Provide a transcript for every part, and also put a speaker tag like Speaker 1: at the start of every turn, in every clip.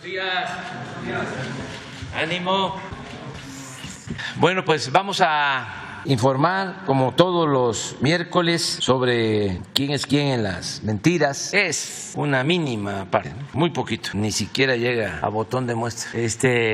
Speaker 1: Buenos días. Ánimo. Bueno, pues vamos a informar, como todos los miércoles, sobre quién es quién en las mentiras. Es una mínima parte, muy poquito, ni siquiera llega a botón de muestra.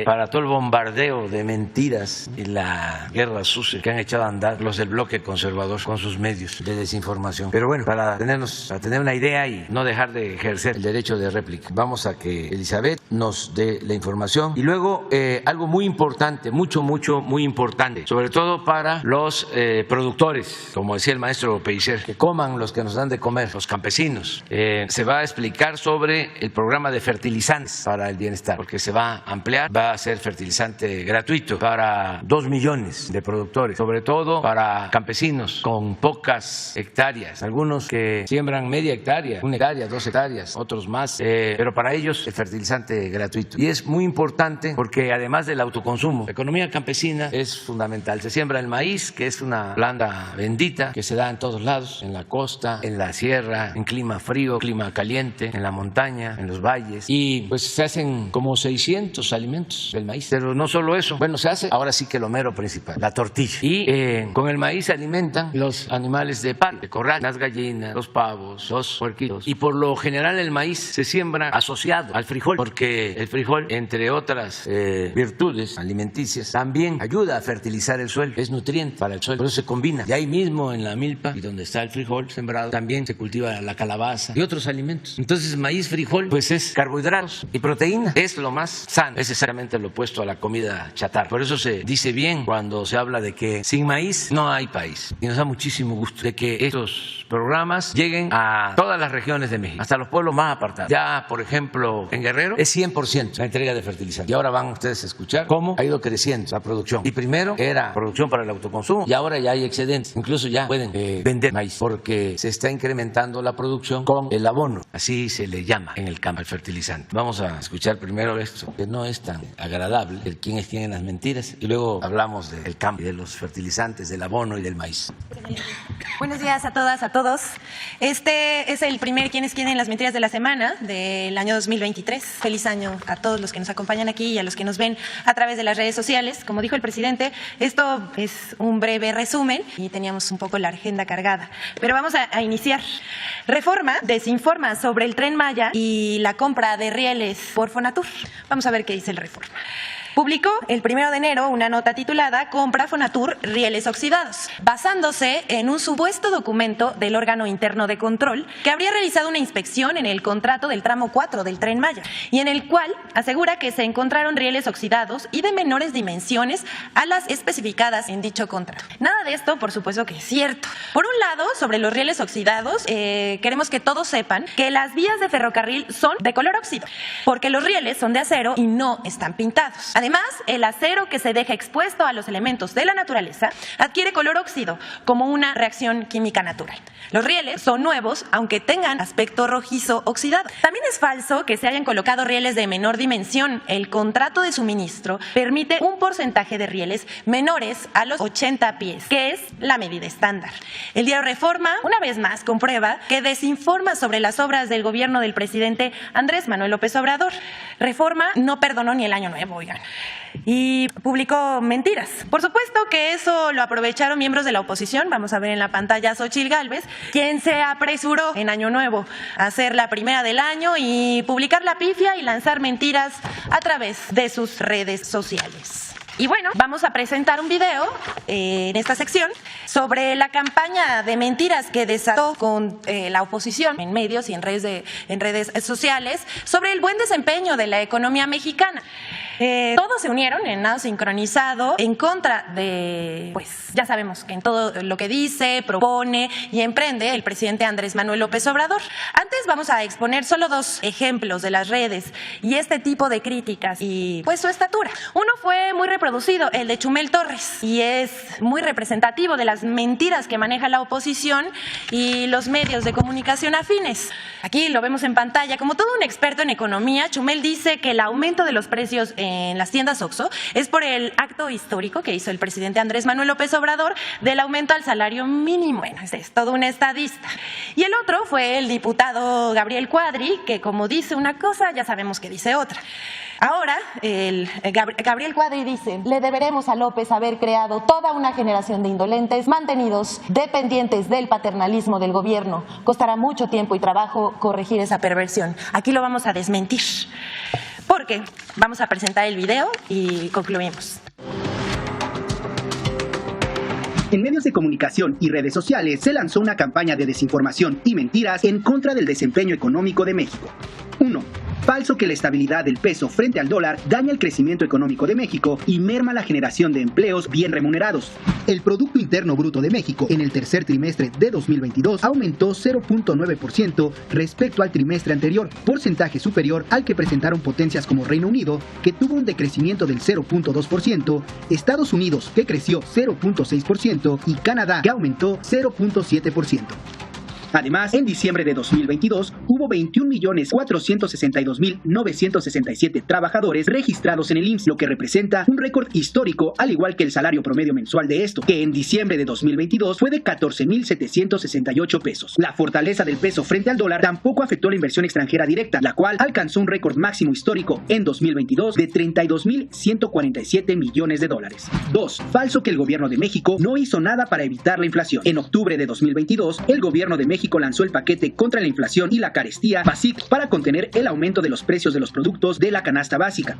Speaker 1: Para todo el bombardeo de mentiras y la guerra sucia que han echado a andar los del bloque conservador con sus medios de desinformación. Pero bueno, para tener una idea y no dejar de ejercer el derecho de réplica, vamos a que Elizabeth nos dé la información. Y luego algo muy importante, muy importante, sobre todo para los productores, como decía el maestro Pellicer, que coman los que nos dan de comer, los campesinos. Se va a explicar sobre el programa de fertilizantes para el bienestar, porque se va a ampliar, va a ser fertilizante gratuito para 2 millones de productores, sobre todo para campesinos con pocas hectáreas, algunos que siembran media hectárea, 1 hectárea, 2 hectáreas, otros más, pero para ellos el fertilizante gratuito. Y es muy importante porque además del autoconsumo, la economía campesina es fundamental. Se siembra el maíz, que es una planta bendita que se da en todos lados, en la costa, en la sierra, en clima frío, clima caliente, en la montaña, en los valles, y pues se hacen como 600 alimentos del maíz. Pero no solo eso, bueno, se hace ahora sí que lo mero principal, la tortilla. Y con el maíz se alimentan los animales de patio, de corral, las gallinas, los pavos, los puerquitos. Y por lo general el maíz se siembra asociado al frijol, porque el frijol, entre otras virtudes alimenticias, también ayuda a fertilizar el suelo, es nutriente para el suelo, por eso se combina. Y ahí mismo en la milpa, y donde está el frijol sembrado, también se cultiva la calabaza y otros alimentos. Entonces maíz, frijol, pues es carbohidratos y proteína, es lo más sano, es exactamente lo opuesto a la comida chatarra. Por eso se dice bien cuando se habla de que sin maíz no hay país. Y nos da muchísimo gusto de que estos programas lleguen a todas las regiones de México, hasta los pueblos más apartados. Ya, por ejemplo, en Guerrero es 100% la entrega de fertilizantes. Y ahora van ustedes a escuchar cómo ha ido creciendo la producción. Y primero era producción para el autoconsumo, y ahora ya hay excedentes. Incluso ya pueden vender maíz, porque se está incrementando la producción con el abono, así se le llama en el campo, el fertilizante. Vamos a escuchar primero esto, que no es tan agradable, el quién es quién en las mentiras, y luego hablamos del campo, de los fertilizantes, del abono y del maíz.
Speaker 2: Buenos días a todas, a todos. Este es el primer quién es quién en las mentiras de la semana del año 2023. Feliz año a todos los que nos acompañan aquí y a los que nos ven a través de las redes sociales. Como dijo el presidente, esto es un breve resumen y teníamos un poco la agenda cargada. Pero vamos a iniciar. Reforma desinforma sobre el Tren Maya y la compra de rieles por Fonatur. Vamos a ver qué dice el Reforma. Publicó el 1 de enero una nota titulada Compra Fonatur rieles oxidados, basándose en un supuesto documento del órgano interno de control que habría realizado una inspección en el contrato del tramo 4 del Tren Maya y en el cual asegura que se encontraron rieles oxidados y de menores dimensiones a las especificadas en dicho contrato. Nada de esto, por supuesto, que es cierto. Por un lado, sobre los rieles oxidados, queremos que todos sepan que las vías de ferrocarril son de color óxido, porque los rieles son de acero y no están pintados. Además, el acero que se deja expuesto a los elementos de la naturaleza adquiere color óxido como una reacción química natural. Los rieles son nuevos, aunque tengan aspecto rojizo oxidado. También es falso que se hayan colocado rieles de menor dimensión. El contrato de suministro permite un porcentaje de rieles menores a los 80 pies, que es la medida estándar. El diario Reforma, una vez más, comprueba que desinforma sobre las obras del gobierno del presidente Andrés Manuel López Obrador. Reforma no perdonó ni el año nuevo, oigan, y publicó mentiras. Por supuesto que eso lo aprovecharon miembros de la oposición. Vamos a ver en la pantalla a Xóchitl Gálvez, quien se apresuró en Año Nuevo a ser la primera del año y publicar la pifia y lanzar mentiras a través de sus redes sociales. Y bueno, vamos a presentar un video en esta sección sobre la campaña de mentiras que desató con la oposición en medios y en redes sociales sobre el buen desempeño de la economía mexicana. Todos se unieron en nado sincronizado en contra de, pues ya sabemos que en todo lo que dice, propone y emprende el presidente Andrés Manuel López Obrador. Antes vamos a exponer solo 2 ejemplos de las redes y este tipo de críticas y pues su estatura. Uno fue muy reproducido, el de Chumel Torres, y es muy representativo de las mentiras que maneja la oposición y los medios de comunicación afines. Aquí lo vemos en pantalla. Como todo un experto en economía, Chumel dice que el aumento de los precios en las tiendas OXXO es por el acto histórico que hizo el presidente Andrés Manuel López Obrador del aumento al salario mínimo. Bueno, es todo un estadista. Y el otro fue el diputado Gabriel Cuadri, que como dice una cosa, ya sabemos que dice otra. Ahora, Gabriel Cuadri dice: le deberemos a López haber creado toda una generación de indolentes, mantenidos dependientes del paternalismo del gobierno. Costará mucho tiempo y trabajo corregir esa perversión. Aquí lo vamos a desmentir, porque vamos a presentar el video y concluimos.
Speaker 3: En medios de comunicación y redes sociales se lanzó una campaña de desinformación y mentiras en contra del desempeño económico de México. 1. Falso que la estabilidad del peso frente al dólar daña el crecimiento económico de México y merma la generación de empleos bien remunerados. El Producto Interno Bruto de México en el tercer trimestre de 2022 aumentó 0.9% respecto al trimestre anterior, porcentaje superior al que presentaron potencias como Reino Unido, que tuvo un decrecimiento del 0.2%, Estados Unidos, que creció 0.6%, y Canadá, que aumentó 0.7%. Además, en diciembre de 2022 hubo 21.462.967 trabajadores registrados en el IMSS, lo que representa un récord histórico, al igual que el salario promedio mensual de esto, que en diciembre de 2022 fue de 14.768 pesos. La fortaleza del peso frente al dólar tampoco afectó la inversión extranjera directa, la cual alcanzó un récord máximo histórico en 2022 de 32.147 millones de dólares. 2. Falso que el gobierno de México no hizo nada para evitar la inflación. En octubre de 2022, el gobierno de México lanzó el paquete contra la inflación y la carestía, PASIC, para contener el aumento de los precios de los productos de la canasta básica.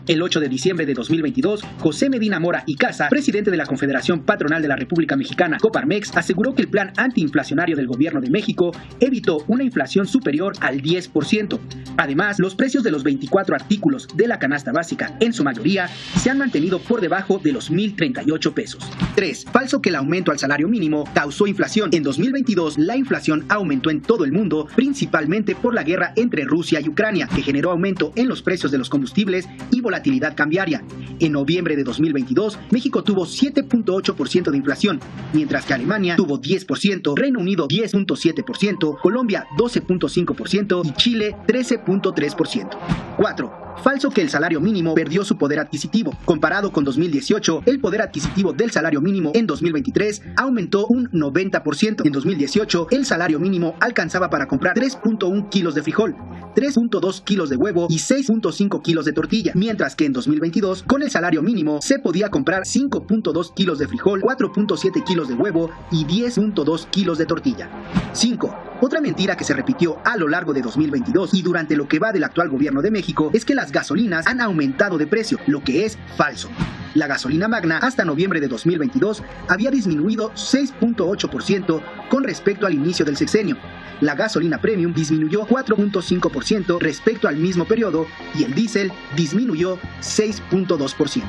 Speaker 3: El 8 de diciembre de 2022, José Medina Mora y Casa, presidente de la Confederación Patronal de la República Mexicana, Coparmex, aseguró que el plan antiinflacionario del gobierno de México evitó una inflación superior al 10%. Además, los precios de los 24 artículos de la canasta básica, en su mayoría, se han mantenido por debajo de los 1.038 pesos. 3. Falso que el aumento al salario mínimo causó inflación. En 2022, la inflación aumentó en todo el mundo, principalmente por la guerra entre Rusia y Ucrania, que generó aumento en los precios de los combustibles y volatilidad cambiaria. En noviembre de 2022, México tuvo 7.8% de inflación, mientras que Alemania tuvo 10%, Reino Unido 10.7%, Colombia 12.5% y Chile 13.3%. 4. Falso que el salario mínimo perdió su poder adquisitivo. Comparado con 2018, el poder adquisitivo del salario mínimo en 2023 aumentó un 90%. En 2018, el salario mínimo alcanzaba para comprar 3.1 kilos de frijol, 3.2 kilos de huevo y 6.5 kilos de tortilla, mientras que en 2022, con el salario mínimo, se podía comprar 5.2 kilos de frijol, 4.7 kilos de huevo y 10.2 kilos de tortilla. 5. Otra mentira que se repitió a lo largo de 2022 y durante lo que va del actual gobierno de México es que las gasolinas han aumentado de precio, lo que es falso. La gasolina magna hasta noviembre de 2022 había disminuido 6.8% con respecto al inicio del sexenio. La gasolina premium disminuyó 4.5% respecto al mismo periodo y el diésel disminuyó 6.2%.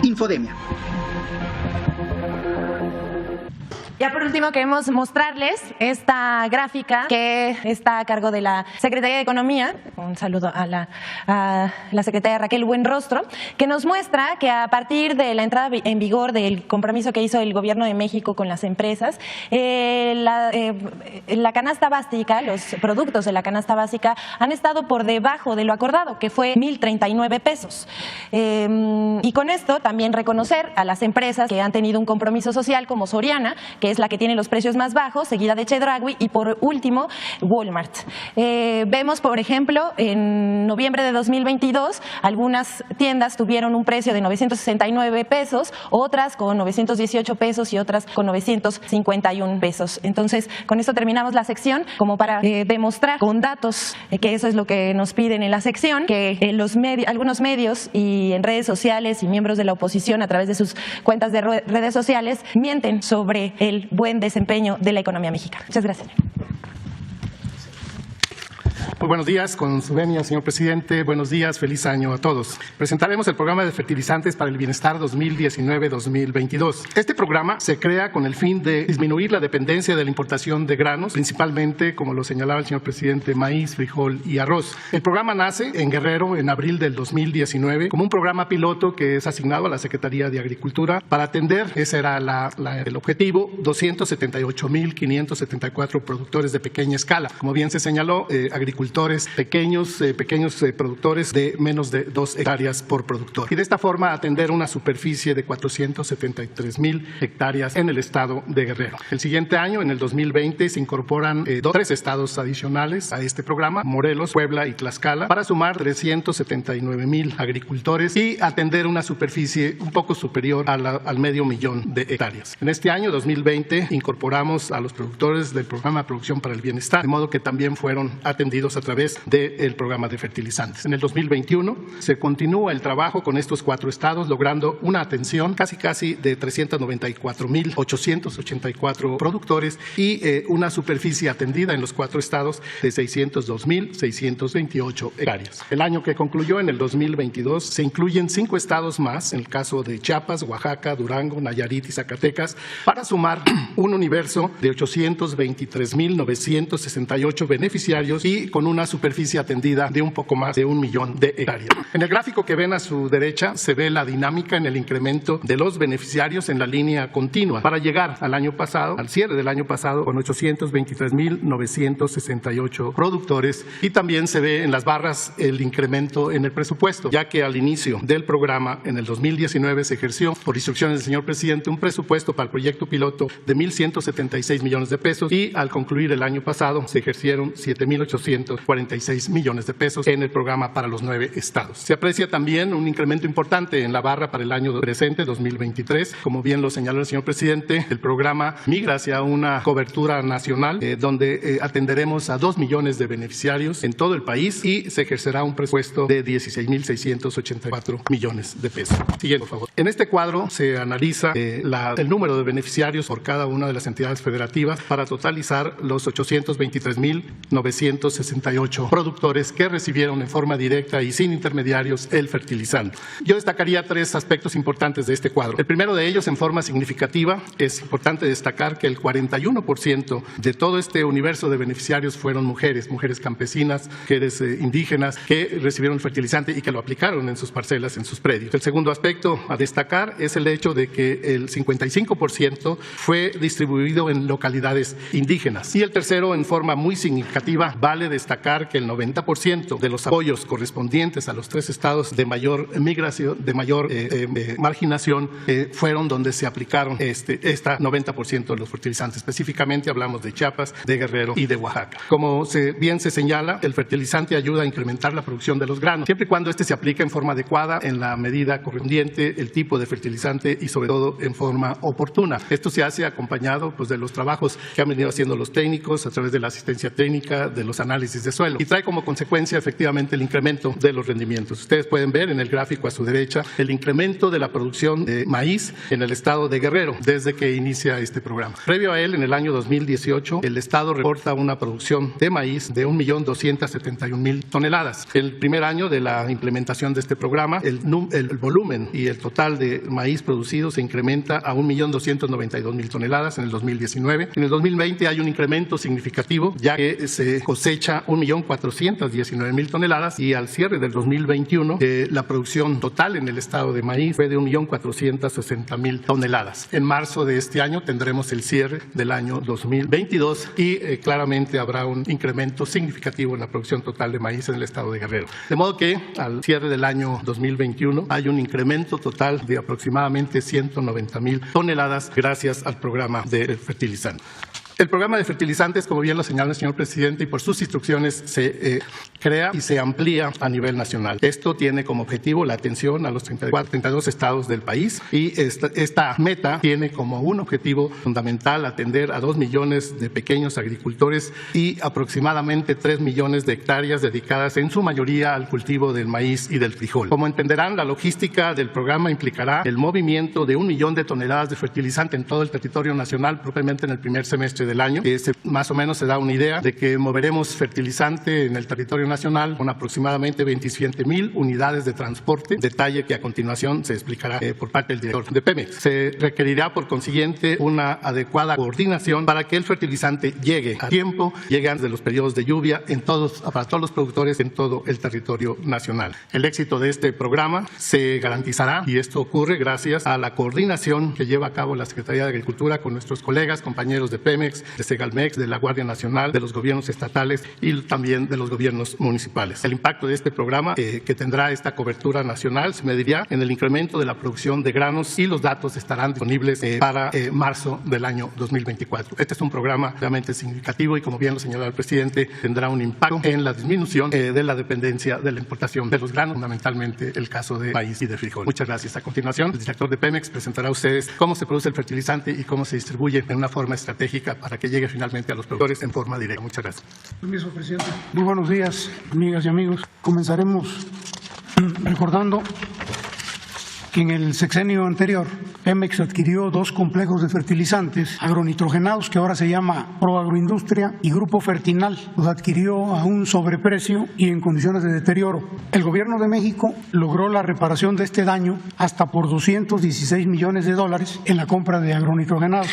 Speaker 3: Infodemia.
Speaker 2: Ya por último queremos mostrarles esta gráfica que está a cargo de la Secretaría de Economía, un saludo a la secretaria Raquel Buenrostro, que nos muestra que a partir de la entrada en vigor del compromiso que hizo el Gobierno de México con las empresas, la canasta básica, los productos de la canasta básica han estado por debajo de lo acordado, que fue 1.039 pesos. Y con esto también reconocer a las empresas que han tenido un compromiso social como Soriana, que es la que tiene los precios más bajos, seguida de Chedraui y por último Walmart. Vemos, por ejemplo, en noviembre de 2022 algunas tiendas tuvieron un precio de 969 pesos, otras con 918 pesos y otras con 951 pesos. Entonces, con esto terminamos la sección como para demostrar con datos que eso es lo que nos piden en la sección, que algunos medios y en redes sociales y miembros de la oposición a través de sus cuentas de redes sociales mienten sobre el buen desempeño de la economía mexicana. Muchas gracias.
Speaker 4: Muy buenos días, con su venia, señor presidente. Buenos días, feliz año a todos. Presentaremos el programa de fertilizantes para el bienestar 2019-2022. Este programa se crea con el fin de disminuir la dependencia de la importación de granos, principalmente, como lo señalaba el señor presidente, maíz, frijol y arroz. El programa nace en Guerrero en abril del 2019 como un programa piloto que es asignado a la Secretaría de Agricultura para atender, ese era el objetivo, 278,574 productores de pequeña escala. Como bien se señaló, agricultura agricultores pequeños productores de menos de 2 hectáreas por productor. Y de esta forma atender una superficie de 473,000 hectáreas en el estado de Guerrero. El siguiente año, en el 2020, se incorporan 3 estados adicionales a este programa, Morelos, Puebla y Tlaxcala, para sumar 379,000 agricultores y atender una superficie un poco superior al 500,000 de hectáreas. En este año, 2020, incorporamos a los productores del programa de producción para el bienestar, de modo que también fueron atendidos a través del programa de fertilizantes. En el 2021 se continúa el trabajo con estos 4 estados, logrando una atención casi de 394,884 productores y una superficie atendida en los 4 estados de 602,628 hectáreas. El año que concluyó, en el 2022, se incluyen 5 estados más, en el caso de Chiapas, Oaxaca, Durango, Nayarit y Zacatecas, para sumar un universo de 823,968 beneficiarios y con una superficie atendida de un poco más de 1,000,000 de hectáreas. En el gráfico que ven a su derecha se ve la dinámica en el incremento de los beneficiarios en la línea continua para llegar al cierre del año pasado, con 823,968 productores, y también se ve en las barras el incremento en el presupuesto, ya que al inicio del programa en el 2019 se ejerció, por instrucciones del señor presidente, un presupuesto para el proyecto piloto de 1,176 millones de pesos y al concluir el año pasado se ejercieron 7,846 millones de pesos en el programa para los 9 estados. Se aprecia también un incremento importante en la barra para el año presente, 2023. Como bien lo señaló el señor presidente, el programa migra hacia una cobertura nacional donde atenderemos a 2 millones de beneficiarios en todo el país y se ejercerá un presupuesto de 16,684 millones de pesos. Siguiente, por favor. En este cuadro se analiza el número de beneficiarios por cada una de las entidades federativas para totalizar los 823,968 productores que recibieron en forma directa y sin intermediarios el fertilizante. Yo destacaría 3 aspectos importantes de este cuadro. El primero de ellos, en forma significativa, es importante destacar que el 41% de todo este universo de beneficiarios fueron mujeres campesinas, mujeres indígenas que recibieron el fertilizante y que lo aplicaron en sus parcelas, en sus predios. El segundo aspecto a destacar es el hecho de que el 55% fue distribuido en localidades indígenas. Y el tercero, en forma muy significativa, vale destacar que el 90% de los apoyos correspondientes a los 3 estados de mayor migración, de mayor marginación, fueron donde se aplicaron 90% de los fertilizantes. Específicamente hablamos de Chiapas, de Guerrero y de Oaxaca. Como bien se señala, el fertilizante ayuda a incrementar la producción de los granos, siempre y cuando se aplique en forma adecuada, en la medida correspondiente, el tipo de fertilizante y sobre todo en forma oportuna. Esto se hace acompañado de los trabajos que han venido haciendo los técnicos a través de la asistencia técnica, de los análisis de suelo, y trae como consecuencia efectivamente el incremento de los rendimientos. Ustedes pueden ver en el gráfico a su derecha el incremento de la producción de maíz en el estado de Guerrero desde que inicia este programa. Previo a él, en el año 2018, el estado reporta una producción de maíz de 1,271,000 toneladas. El primer año de la implementación de este programa, el volumen y el total de maíz producido se incrementa a 1,292,000 toneladas en el 2019. En el 2020 hay un incremento significativo, ya que se cosecha 1,419,000 toneladas, y al cierre del 2021 la producción total en el estado de maíz fue de 1,460,000 toneladas. En marzo de este año tendremos el cierre del año 2022 y claramente habrá un incremento significativo en la producción total de maíz en el estado de Guerrero. De modo que al cierre del año 2021 hay un incremento total de aproximadamente 190,000 toneladas gracias al programa de fertilizante. El programa de fertilizantes, como bien lo señala el señor presidente, y por sus instrucciones se crea y se amplía a nivel nacional. Esto tiene como objetivo la atención a los 32 estados del país, y esta meta tiene como un objetivo fundamental atender a 2 millones de pequeños agricultores y aproximadamente 3 millones de hectáreas dedicadas en su mayoría al cultivo del maíz y del frijol. Como entenderán, la logística del programa implicará el movimiento de 1,000,000 de toneladas de fertilizante en todo el territorio nacional, propiamente en el primer semestre del año. Más o menos se da una idea de que moveremos fertilizante en el territorio nacional con aproximadamente 27,000 unidades de transporte, detalle que a continuación se explicará por parte del director de Pemex. Se requerirá, por consiguiente, una adecuada coordinación para que el fertilizante llegue a tiempo, llegue antes de los periodos de lluvia para todos los productores en todo el territorio nacional. El éxito de este programa se garantizará, y esto ocurre gracias a la coordinación que lleva a cabo la Secretaría de Agricultura con nuestros colegas, compañeros de Pemex, Pemex, de Segalmex, de la Guardia Nacional, de los gobiernos estatales y también de los gobiernos municipales. El impacto de este programa que tendrá esta cobertura nacional se medirá en el incremento de la producción de granos y los datos estarán disponibles para marzo del año 2024. Este es un programa realmente significativo y, como bien lo señaló el presidente, tendrá un impacto en la disminución de la dependencia de la importación de los granos, fundamentalmente el caso de maíz y de frijol. Muchas gracias. A continuación, el director de Pemex presentará a ustedes cómo se produce el fertilizante y cómo se distribuye en una forma estratégica para que llegue finalmente a los productores en forma directa. Muchas gracias.
Speaker 5: Permiso, presidente. Muy buenos días, amigas y amigos. Comenzaremos recordando que en el sexenio anterior Pemex adquirió 2 complejos de fertilizantes agronitrogenados que ahora se llama Proagroindustria y Grupo Fertinal. Los adquirió a un sobreprecio y en condiciones de deterioro. El gobierno de México logró la reparación de este daño hasta por $216 millones en la compra de agronitrogenados.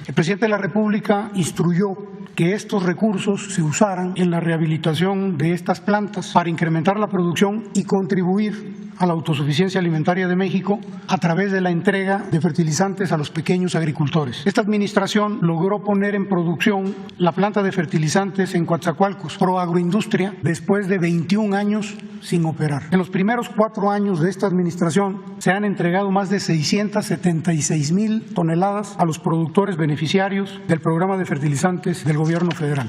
Speaker 5: El presidente de la República instruyó que estos recursos se usaran en la rehabilitación de estas plantas para incrementar la producción y contribuir a la autosuficiencia alimentaria de México a través de la entrega de fertilizantes a los pequeños agricultores. Esta administración logró poner en producción la planta de fertilizantes en Coatzacoalcos, Proagroindustria, después de 21 años sin operar. En los primeros 4 años de esta administración se han entregado más de 676,000 toneladas a los productores beneficiarios del programa de fertilizantes del gobierno federal.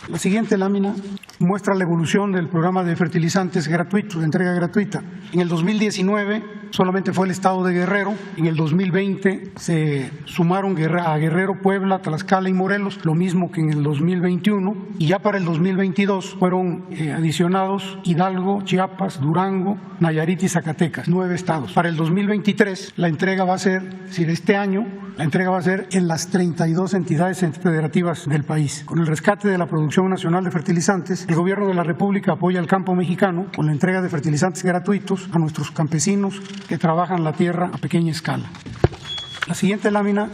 Speaker 5: La siguiente lámina muestra la evolución del programa de fertilizantes gratuitos, de entrega gratuita. En el 2019 solamente fue el estado de Guerrero, en el 2020 se sumaron a Guerrero, Puebla, Tlaxcala y Morelos, lo mismo que en el 2021, y ya para el 2022 fueron adicionados Hidalgo, Chiapas, Durango, Nayarit y Zacatecas, 9 estados. Para el 2023 la entrega va a ser, es decir, este año, la entrega va a ser en las 32 entidades federativas del país. Con el rescate de la producción nacional de fertilizantes, el gobierno de la República apoya al campo mexicano con la entrega de fertilizantes gratuitos a nuestros campesinos que trabajan la tierra a pequeña escala. La siguiente lámina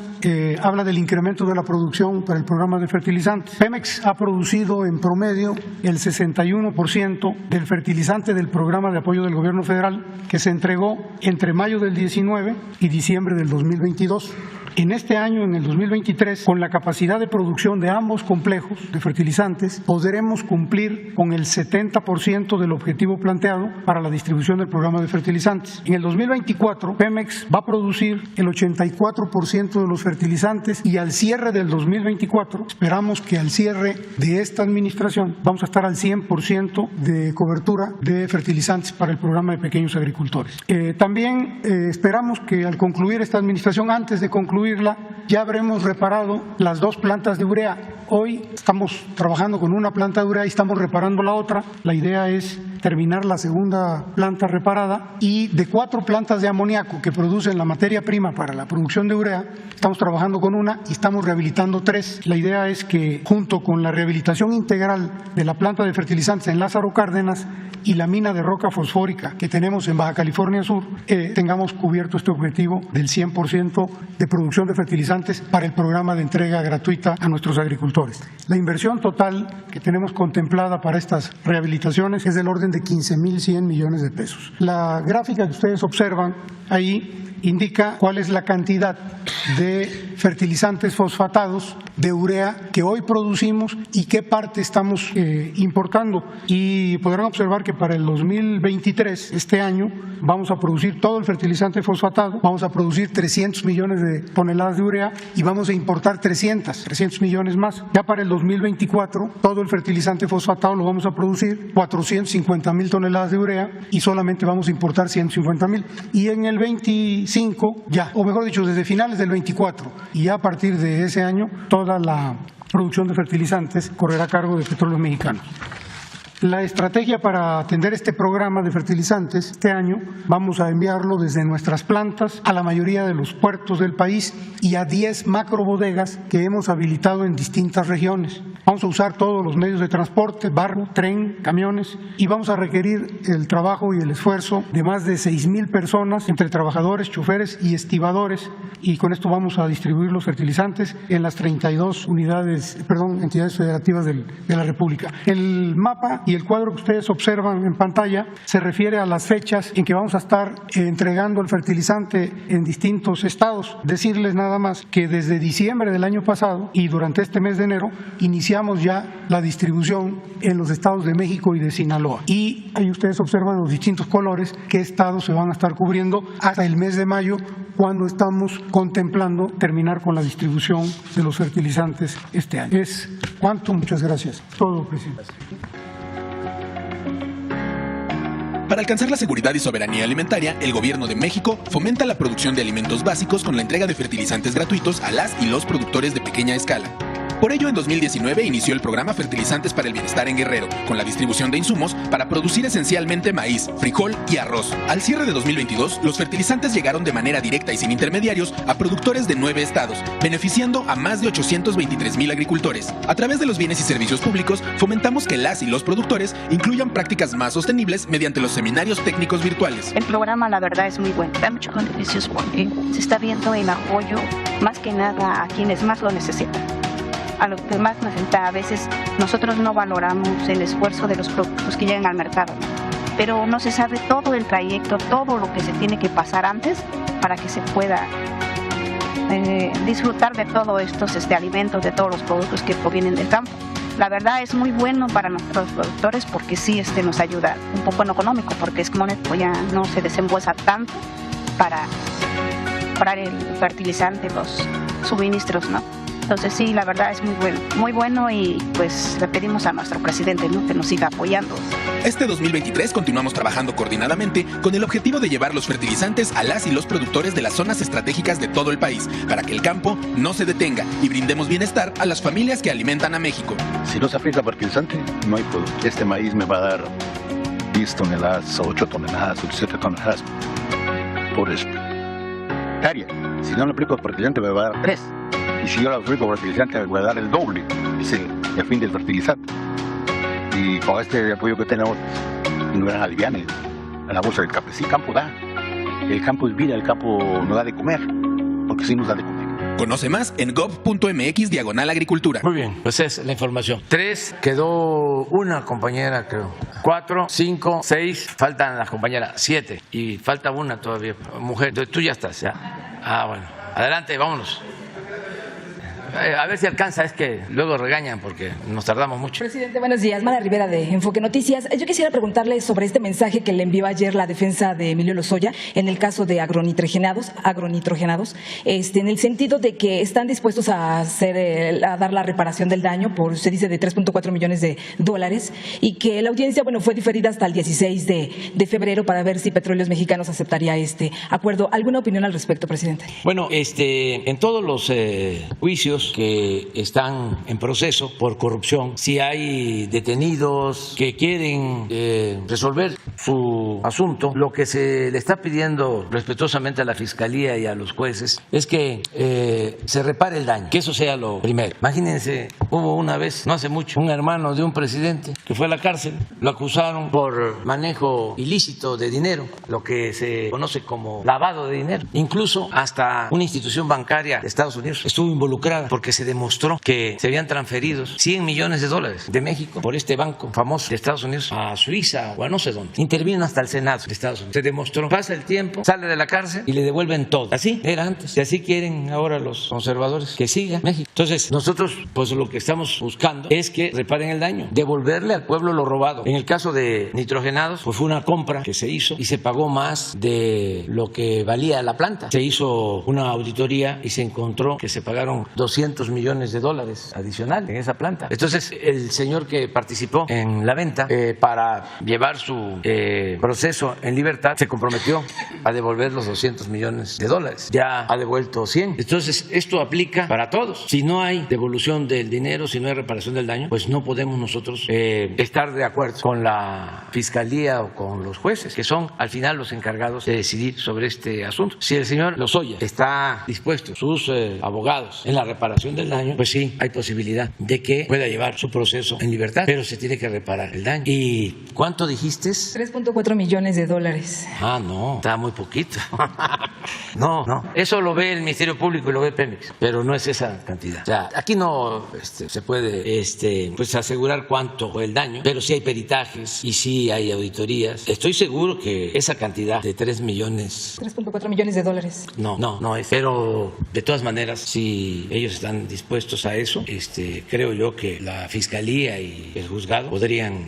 Speaker 5: habla del incremento de la producción para el programa de fertilizantes. Pemex ha producido en promedio el 61% del fertilizante del programa de apoyo del gobierno federal que se entregó entre mayo del 19 y diciembre del 2022. En este año, en el 2023, con la capacidad de producción de ambos complejos de fertilizantes, podremos cumplir con el 70% del objetivo planteado para la distribución del programa de fertilizantes. En el 2024, Pemex va a producir el 84% de los fertilizantes y al cierre del 2024, esperamos que al cierre de esta administración vamos a estar al 100% de cobertura de fertilizantes para el programa de pequeños agricultores. También esperamos que al concluir esta administración, antes de concluir ya habremos reparado las 2 plantas de urea. Hoy estamos trabajando con una planta de urea y estamos reparando la otra. La idea es terminar la segunda planta reparada y de 4 plantas de amoníaco que producen la materia prima para la producción de urea, estamos trabajando con una y estamos rehabilitando 3. La idea es que junto con la rehabilitación integral de la planta de fertilizantes en Lázaro Cárdenas y la mina de roca fosfórica que tenemos en Baja California Sur, tengamos cubierto este objetivo del 100% de producción de fertilizantes para el programa de entrega gratuita a nuestros agricultores. La inversión total que tenemos contemplada para estas rehabilitaciones es del orden de 15,100 millones de pesos. La gráfica que ustedes observan ahí indica cuál es la cantidad de fertilizantes fosfatados de urea que hoy producimos y qué parte estamos importando. Y podrán observar que para el 2023, este año, vamos a producir todo el fertilizante fosfatado, vamos a producir 300 millones de toneladas de urea y vamos a importar 300 millones más. Ya para el 2024, todo el fertilizante fosfatado lo vamos a producir 450,000 toneladas de urea y solamente vamos a importar 150,000. Y en el 25 ya, o mejor dicho, desde finales del 24 y ya a partir de ese año, toda la producción de fertilizantes correrá a cargo de Petróleos Mexicanos. La estrategia para atender este programa de fertilizantes este año vamos a enviarlo desde nuestras plantas a la mayoría de los puertos del país y a 10 macrobodegas que hemos habilitado en distintas regiones. Vamos a usar todos los medios de transporte, barco, tren, camiones y vamos a requerir el trabajo y el esfuerzo de más de 6,000 personas entre trabajadores, choferes y estibadores y con esto vamos a distribuir los fertilizantes en las 32 entidades federativas de la República. El mapa y el cuadro que ustedes observan en pantalla se refiere a las fechas en que vamos a estar entregando el fertilizante en distintos estados. Decirles nada más que desde diciembre del año pasado y durante este mes de enero iniciamos ya la distribución en los estados de México y de Sinaloa. Y ahí ustedes observan los distintos colores qué estados se van a estar cubriendo hasta el mes de mayo, cuando estamos contemplando terminar con la distribución de los fertilizantes este año. Es cuanto. Muchas gracias. Todo, presidente.
Speaker 6: Para alcanzar la seguridad y soberanía alimentaria, el Gobierno de México fomenta la producción de alimentos básicos con la entrega de fertilizantes gratuitos a las y los productores de pequeña escala. Por ello, en 2019 inició el programa Fertilizantes para el Bienestar en Guerrero, con la distribución de insumos para producir esencialmente maíz, frijol y arroz. Al cierre de 2022, los fertilizantes llegaron de manera directa y sin intermediarios a productores de 9 estados, beneficiando a más de 823,000 agricultores. A través de los bienes y servicios públicos, fomentamos que las y los productores incluyan prácticas más sostenibles mediante los seminarios técnicos virtuales.
Speaker 7: El programa, la verdad, es muy bueno. Da muchos beneficios porque se está viendo el apoyo, más que nada, a quienes más lo necesitan. A los que más nos necesita. A veces nosotros no valoramos el esfuerzo de los productos que llegan al mercado, pero no se sabe todo el trayecto, todo lo que se tiene que pasar antes para que se pueda disfrutar de todos estos alimentos, de todos los productos que provienen del campo. La verdad es muy bueno para nuestros productores porque sí nos ayuda un poco en lo económico, porque es como ya no se desembolsa tanto para el fertilizante, los suministros, ¿no? Entonces sí, la verdad es muy bueno y pues le pedimos a nuestro presidente, ¿no?, que nos siga apoyando.
Speaker 6: Este 2023 continuamos trabajando coordinadamente con el objetivo de llevar los fertilizantes a las y los productores de las zonas estratégicas de todo el país, para que el campo no se detenga y brindemos bienestar a las familias que alimentan a México.
Speaker 8: Si no se aplica fertilizante, no hay producto. Este maíz me va a dar 10 toneladas, 8 toneladas, 7 toneladas por hectárea. Si no le aplico fertilizante, me va a dar 3. Y si yo la aplico fertilizante, me voy a dar el doble. Es el fin del fertilizante. Y con este apoyo que tenemos, no gran aliviane a la bolsa del campo. Sí, el campo da. El campo es vida, el campo nos da de comer. Porque sí nos da de comer.
Speaker 6: Conoce más en gov.mx/agricultura.
Speaker 1: Muy bien, pues es la información. 3, quedó una compañera, creo. 4, 5, 6, faltan las compañeras. 7, y falta una todavía, mujer. Entonces, tú ya estás, ya. Bueno, adelante, vámonos. A ver si alcanza, es que luego regañan porque nos tardamos mucho.
Speaker 9: Presidente, buenos días. Mara Rivera de Enfoque Noticias. Yo quisiera preguntarle sobre este mensaje que le envió ayer la defensa de Emilio Lozoya en el caso de agronitrogenados, en el sentido de que están dispuestos a dar la reparación del daño por, se dice, de $3.4 millones y que la audiencia, fue diferida hasta el 16 de febrero para ver si Petróleos Mexicanos aceptaría este acuerdo. ¿Alguna opinión al respecto, presidente?
Speaker 1: Bueno, en todos los juicios que están en proceso por corrupción, si hay detenidos que quieren resolver su asunto, lo que se le está pidiendo respetuosamente a la Fiscalía y a los jueces es que se repare el daño, que eso sea lo primero. Imagínense, hubo una vez, no hace mucho, un hermano de un presidente que fue a la cárcel, lo acusaron por manejo ilícito de dinero, lo que se conoce como lavado de dinero. Incluso hasta una institución bancaria de Estados Unidos estuvo involucrada porque se demostró que se habían transferido $100 millones de México por este banco famoso de Estados Unidos a Suiza o a no sé dónde. Intervino hasta el Senado de Estados Unidos. Se demostró. Pasa el tiempo, sale de la cárcel y le devuelven todo. Así era antes. Y así quieren ahora los conservadores que siga México. Entonces, nosotros, pues lo que estamos buscando es que reparen el daño, devolverle al pueblo lo robado. En el caso de nitrogenados, pues fue una compra que se hizo y se pagó más de lo que valía la planta. Se hizo una auditoría y se encontró que se pagaron $200 millones adicional en esa planta. Entonces, el señor que participó en la venta para llevar su proceso en libertad se comprometió a devolver los $200 millones. Ya ha devuelto 100. Entonces, esto aplica para todos. Si no hay devolución del dinero, si no hay reparación del daño, pues no podemos nosotros estar de acuerdo con la Fiscalía o con los jueces, que son al final los encargados de decidir sobre este asunto. Si el señor Lozoya está dispuesto, sus abogados, en la reparación reparación del daño, pues sí, hay posibilidad de que pueda llevar su proceso en libertad, pero se tiene que reparar el daño. ¿Y cuánto dijiste?
Speaker 9: 3.4 millones de dólares.
Speaker 1: Ah, no, está muy poquito. No, eso lo ve el Ministerio Público y lo ve Pemex, pero no es esa cantidad. O sea, aquí no se puede pues asegurar cuánto fue el daño, pero sí hay peritajes y sí hay auditorías. Estoy seguro que esa cantidad de
Speaker 9: 3.4 millones de dólares.
Speaker 1: No es. Pero de todas maneras, si ellos están dispuestos a eso, creo yo que la Fiscalía y el juzgado podrían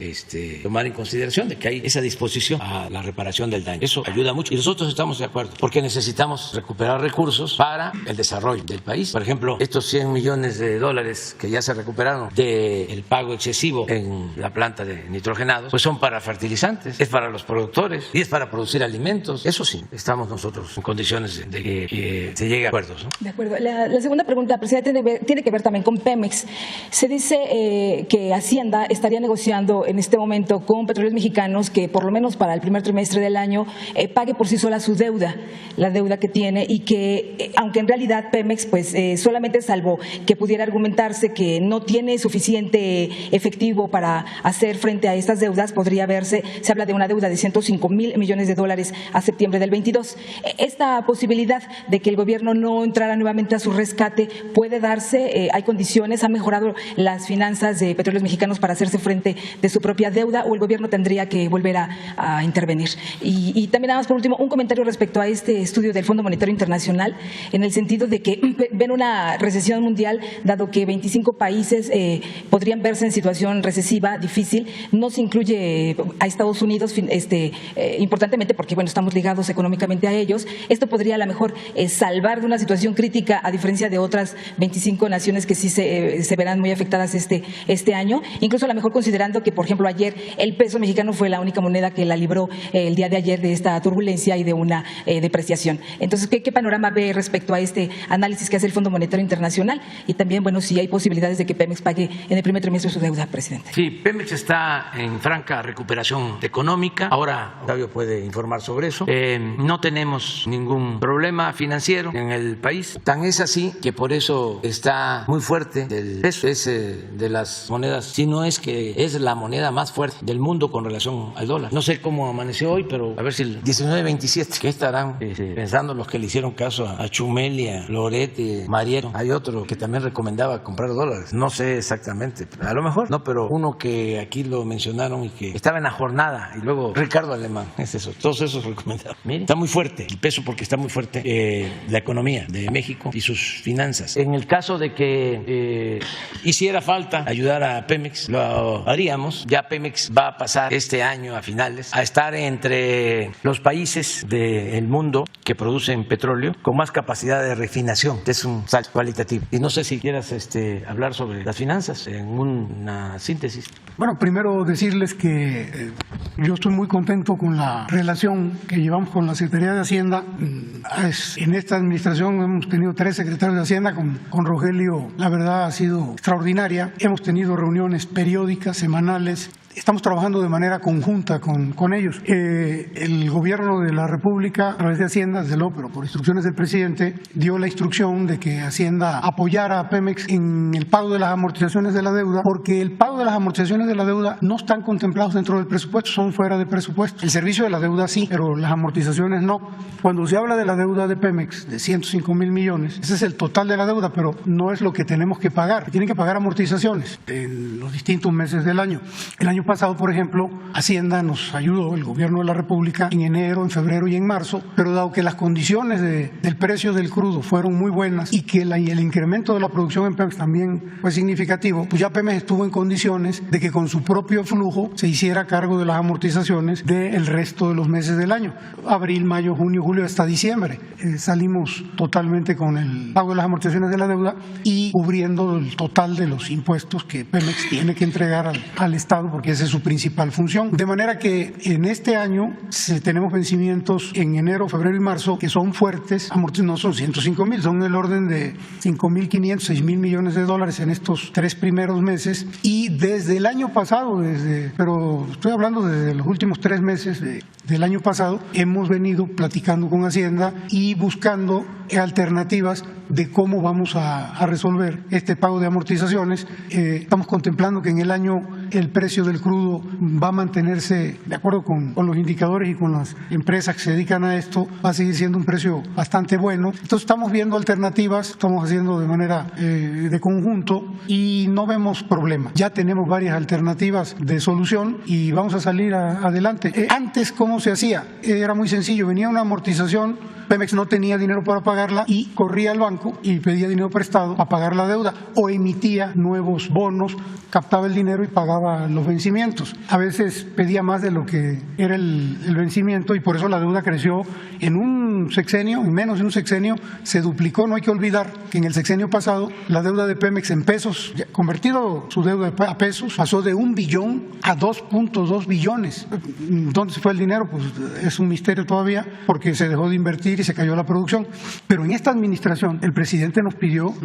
Speaker 1: tomar en consideración de que hay esa disposición a la reparación del daño. Eso ayuda mucho y nosotros estamos de acuerdo porque necesitamos recuperar recursos para el desarrollo del país. Por ejemplo, estos 100 millones de dólares que ya se recuperaron del pago excesivo en la planta de nitrogenados, pues son para fertilizantes, es para los productores y es para producir alimentos. Eso sí, estamos nosotros en condiciones de que se llegue a acuerdos, ¿no?
Speaker 9: De acuerdo. La segunda pregunta, presidente, tiene que ver también con Pemex. Se dice que Hacienda estaría negociando en este momento con Petróleos Mexicanos que por lo menos para el primer trimestre del año pague por sí sola su deuda, la deuda que tiene, y que aunque en realidad Pemex pues solamente, salvo que pudiera argumentarse que no tiene suficiente efectivo para hacer frente a estas deudas, podría verse, se habla de una deuda de 105,000 millones de dólares a septiembre del 22. Esta posibilidad de que el gobierno no entrara nuevamente a su rescate puede darse, hay condiciones, ha mejorado las finanzas de Petróleos Mexicanos para hacerse frente de su propia deuda, o el gobierno tendría que volver a intervenir. Y también, nada más por último, un comentario respecto a este estudio del Fondo Monetario Internacional, en el sentido de que ven una recesión mundial, dado que 25 países podrían verse en situación recesiva difícil. No se incluye a Estados Unidos importantemente porque bueno, estamos ligados económicamente a ellos. Esto podría a lo mejor salvar de una situación crítica, a diferencia de otras 25 naciones que sí se verán muy afectadas este año, incluso a lo mejor considerando que, por ejemplo, ayer el peso mexicano fue la única moneda que la libró el día de ayer de esta turbulencia y de una depreciación. Entonces, ¿qué panorama ve respecto a este análisis que hace el Fondo Monetario Internacional? Y también, bueno, si hay posibilidades de que Pemex pague en el primer trimestre su deuda, presidente.
Speaker 1: Sí, Pemex está en franca recuperación económica. Ahora Octavio puede informar sobre eso. No tenemos ningún problema financiero en el país. Tan es así que por eso está muy fuerte el peso. Es de las monedas, si no es que es la moneda más fuerte del mundo con relación al dólar. No sé cómo amaneció hoy, pero a ver si el 19.27, ¿qué estarán pensando los que le hicieron caso a Chumel, a Loret, Mariero? Hay otro que también recomendaba comprar dólares. No sé exactamente, a lo mejor no, pero uno que aquí lo mencionaron y que estaba en la jornada, y luego Ricardo Alemán, es eso, todos esos recomendados. Miren, está muy fuerte el peso porque está muy fuerte la economía de México y sus finanzas. En el caso de que hiciera falta ayudar a Pemex, lo haríamos. Ya Pemex va a pasar este año a finales a estar entre los países del mundo que producen petróleo con más capacidad de refinación. Es un salto cualitativo. Y no sé si quieras hablar sobre las finanzas en una síntesis.
Speaker 5: Bueno, primero decirles que yo estoy muy contento con la relación que llevamos con la Secretaría de Hacienda. En esta administración hemos tenido 3 secretarios de Hacienda. Con Rogelio, la verdad, ha sido extraordinaria. Hemos tenido reuniones periódicas, semanales. Estamos trabajando de manera conjunta con ellos. El gobierno de la República, a través de Hacienda, desde luego, pero por instrucciones del presidente, dio la instrucción de que Hacienda apoyara a Pemex en el pago de las amortizaciones de la deuda, porque el pago de las amortizaciones de la deuda no están contemplados dentro del presupuesto, son fuera de presupuesto. El servicio de la deuda sí, pero las amortizaciones no. Cuando se habla de la deuda de Pemex, de 105,000 millones, ese es el total de la deuda, pero no es lo que tenemos que pagar. Tienen que pagar amortizaciones en los distintos meses del año. El año pasado, por ejemplo, Hacienda nos ayudó, el gobierno de la República, en enero, en febrero y en marzo, pero dado que las condiciones del precio del crudo fueron muy buenas y que el incremento de la producción en Pemex también fue significativo, pues ya Pemex estuvo en condiciones de que con su propio flujo se hiciera cargo de las amortizaciones del resto de los meses del año. Abril, mayo, junio, julio, hasta diciembre. Salimos totalmente con el pago de las amortizaciones de la deuda y cubriendo el total de los impuestos que Pemex tiene que entregar al Estado, porque esa es su principal función. De manera que en este año tenemos vencimientos en enero, febrero y marzo que son fuertes. No son 105,000, son del orden de 5,500, 6,000 millones de dólares en estos 3 primeros meses. Y desde el año pasado, pero estoy hablando desde los últimos 3 meses del año pasado, hemos venido platicando con Hacienda y buscando alternativas de cómo vamos a resolver este pago de amortizaciones. Estamos contemplando que en el año el precio del crudo va a mantenerse, de acuerdo con los indicadores y con las empresas que se dedican a esto, va a seguir siendo un precio bastante bueno. Entonces estamos viendo alternativas, estamos haciendo de manera de conjunto y no vemos problema. Ya tenemos varias alternativas de solución y vamos a salir adelante. Antes, ¿cómo se hacía? Era muy sencillo, venía una amortización, Pemex no tenía dinero para pagarla y corría al banco y pedía dinero prestado para pagar la deuda o emitía nuevos bonos, captaba el dinero y pagaba los vencimientos. A veces pedía más de lo que era el vencimiento y por eso la deuda creció en un sexenio, en menos de un sexenio, se duplicó. No hay que olvidar que en el sexenio pasado la deuda de Pemex en pesos, convertido su deuda a pesos, pasó de 1 billón a 2.2 billones. ¿Dónde se fue el dinero? Pues es un misterio todavía porque se dejó de invertir y se cayó la producción. Pero en esta administración el presidente nos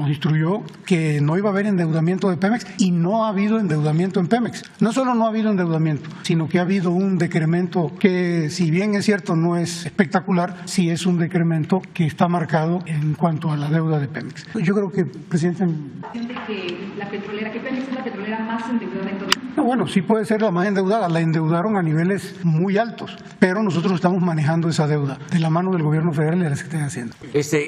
Speaker 5: instruyó que no iba a haber endeudamiento de Pemex y no ha habido endeudamiento en Pemex. No solo no ha habido endeudamiento, sino que ha habido un decremento que, si bien es cierto, no es espectacular, sí es un decremento que está marcado en cuanto a la deuda de Pemex. Yo creo que, presidente...
Speaker 9: que Pemex es la petrolera más endeudada en todo el mundo.
Speaker 5: No, bueno, sí puede ser la más endeudada, la endeudaron a niveles muy altos, pero nosotros estamos manejando esa deuda de la mano del gobierno federal y de la Secretaría de Hacienda.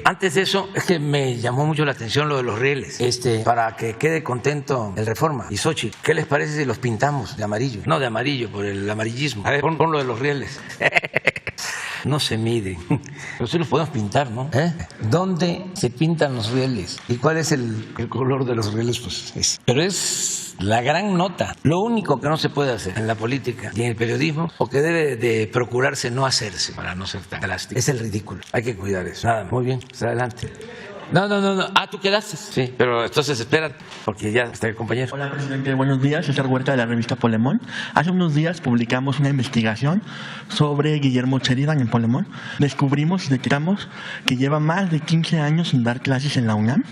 Speaker 1: Antes de eso, es que me llamó mucho la atención lo de los rieles, para que quede contento el Reforma y Xochitl. ¿Qué les parece si los pintamos de amarillo? No de amarillo, por el amarillismo. A ver, pon lo de los rieles. No se mide, pero sí los podemos pintar, ¿no? ¿Dónde se pintan los rieles? ¿Y cuál es el color de los rieles? Pues pero es la gran nota. Lo único que no se puede hacer en la política y en el periodismo, o que debe de procurarse no hacerse para no ser tan drástico, es el ridículo. Hay que cuidar eso. Nada, muy bien, pues adelante. No. Ah, ¿tú quedaste? Sí, pero entonces espera, porque ya está el compañero.
Speaker 10: Hola, presidente. Buenos días. César Huerta, de la revista Polemón. Hace unos días publicamos una investigación sobre Guillermo Sheridan en Polemón. Descubrimos y detectamos que lleva más de 15 años sin dar clases en la UNAM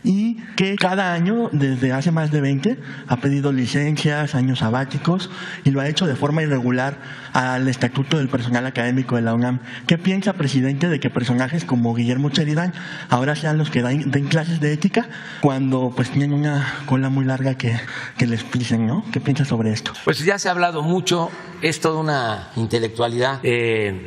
Speaker 10: y que cada año, desde hace más de 20, ha pedido licencias, años sabáticos, y lo ha hecho de forma irregular al estatuto del personal académico de la UNAM. ¿Qué piensa, presidente, de que personajes como Guillermo Sheridan ahora sean los que den clases de ética cuando pues tienen una cola muy larga que les pisen, ¿no? ¿Qué piensa sobre esto?
Speaker 1: Pues ya se ha hablado mucho, es toda una intelectualidad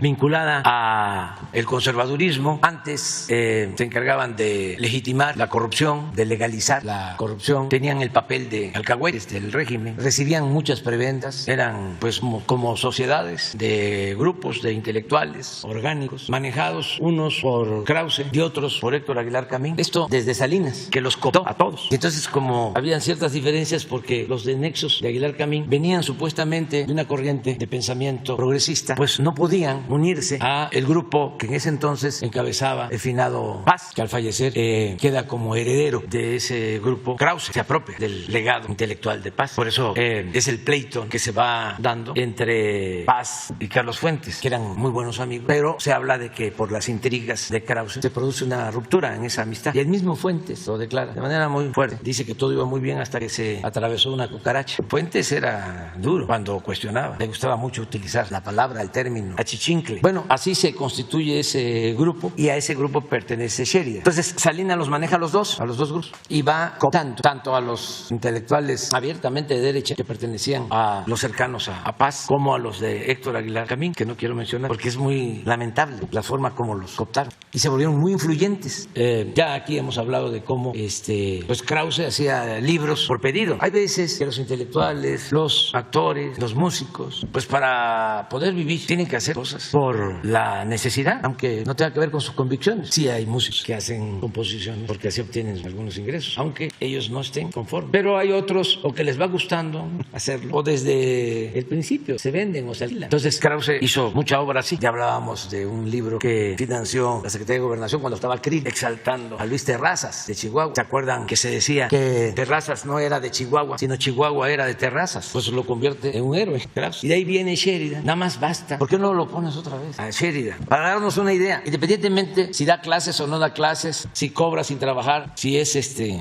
Speaker 1: vinculada a el conservadurismo. Antes se encargaban de legitimar la corrupción, de legalizar la corrupción, tenían el papel de alcahuetes del régimen, recibían muchas prebendas, eran pues como sociedades de grupos de intelectuales orgánicos, manejados unos por Krause y otros por Héctor Aguilar Camín. Esto desde Salinas, que los cooptó a todos. Y entonces, como habían ciertas diferencias, porque los de nexos de Aguilar Camín venían supuestamente de una corriente de pensamiento progresista, pues no podían unirse a el grupo que en ese entonces encabezaba el finado Paz, que al fallecer queda como heredero de ese grupo. Krause se apropia del legado intelectual de Paz. Por eso es el pleito que se va dando entre Paz y Carlos Fuentes, que eran muy buenos amigos, pero se habla de que por las intrigas de Krause se produce una ruptura en esa amistad. Y el mismo Fuentes lo declara de manera muy fuerte. Dice que todo iba muy bien hasta que se atravesó una cucaracha. Fuentes era duro cuando cuestionaba. Le gustaba mucho utilizar la palabra, el término achichincle. Bueno, así se constituye ese grupo y a ese grupo pertenece Sheridan. Entonces Salinas los maneja a los dos grupos, y va cooptando tanto a los intelectuales abiertamente de derecha que pertenecían a los cercanos a Paz, como a los de Héctor Aguilar Camín, que no quiero mencionar porque es muy lamentable la forma como los cooptaron y se volvieron muy influyentes. Ya aquí hemos hablado de cómo pues Krause hacía libros por pedido. Hay veces que los intelectuales, los actores, los músicos, pues para poder vivir tienen que hacer cosas por la necesidad, aunque no tenga que ver con sus convicciones. Sí hay músicos que hacen composiciones porque así obtienen algunos ingresos, aunque ellos no estén conformes. Pero hay otros o que les va gustando hacerlo, o desde el principio se venden o se alquilan. Entonces Krause hizo mucha obra así. Ya hablábamos de un libro que financió la Secretaría de Gobernación cuando estaba CRIL, exaltando citando a Luis Terrazas de Chihuahua. ¿Se acuerdan que se decía que Terrazas no era de Chihuahua, sino Chihuahua era de Terrazas? Pues lo convierte en un héroe. Y de ahí viene Sheridan. Nada más basta. ¿Por qué no lo pones otra vez a Sheridan? Para darnos una idea, independientemente si da clases o no da clases, si cobra sin trabajar, si es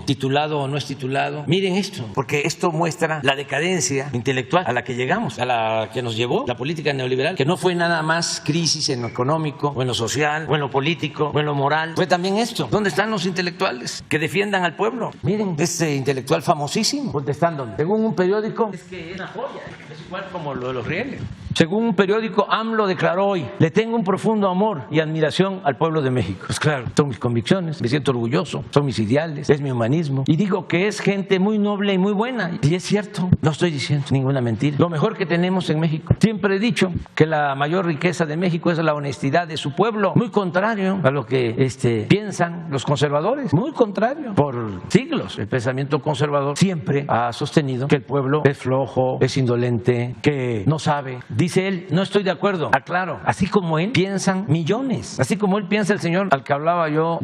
Speaker 1: titulado o no es titulado. Miren esto, porque esto muestra la decadencia intelectual a la que llegamos, a la que nos llevó la política neoliberal, que no fue nada más crisis en lo económico, o en lo social, o en lo político, o en lo moral. Fue también esto. ¿Dónde están los intelectuales que defiendan al pueblo? Miren, este intelectual famosísimo contestándome. Según un periódico, es que es una joya, es igual como lo de los rieles. Según un periódico, AMLO declaró hoy: le tengo un profundo amor y admiración al pueblo de México. Pues claro, son mis convicciones, me siento orgulloso, son mis ideales, es mi humanismo. Y digo que es gente muy noble y muy buena. Y es cierto, no estoy diciendo ninguna mentira. Lo mejor que tenemos en México. Siempre he dicho que la mayor riqueza de México es la honestidad de su pueblo. Muy contrario a lo que piensan los conservadores. Muy contrario. Por siglos, el pensamiento conservador siempre ha sostenido que el pueblo es flojo, es indolente, que no sabe. Dice él: no estoy de acuerdo. Aclaro, así como él piensan millones, así como él piensa el señor del que hablaba yo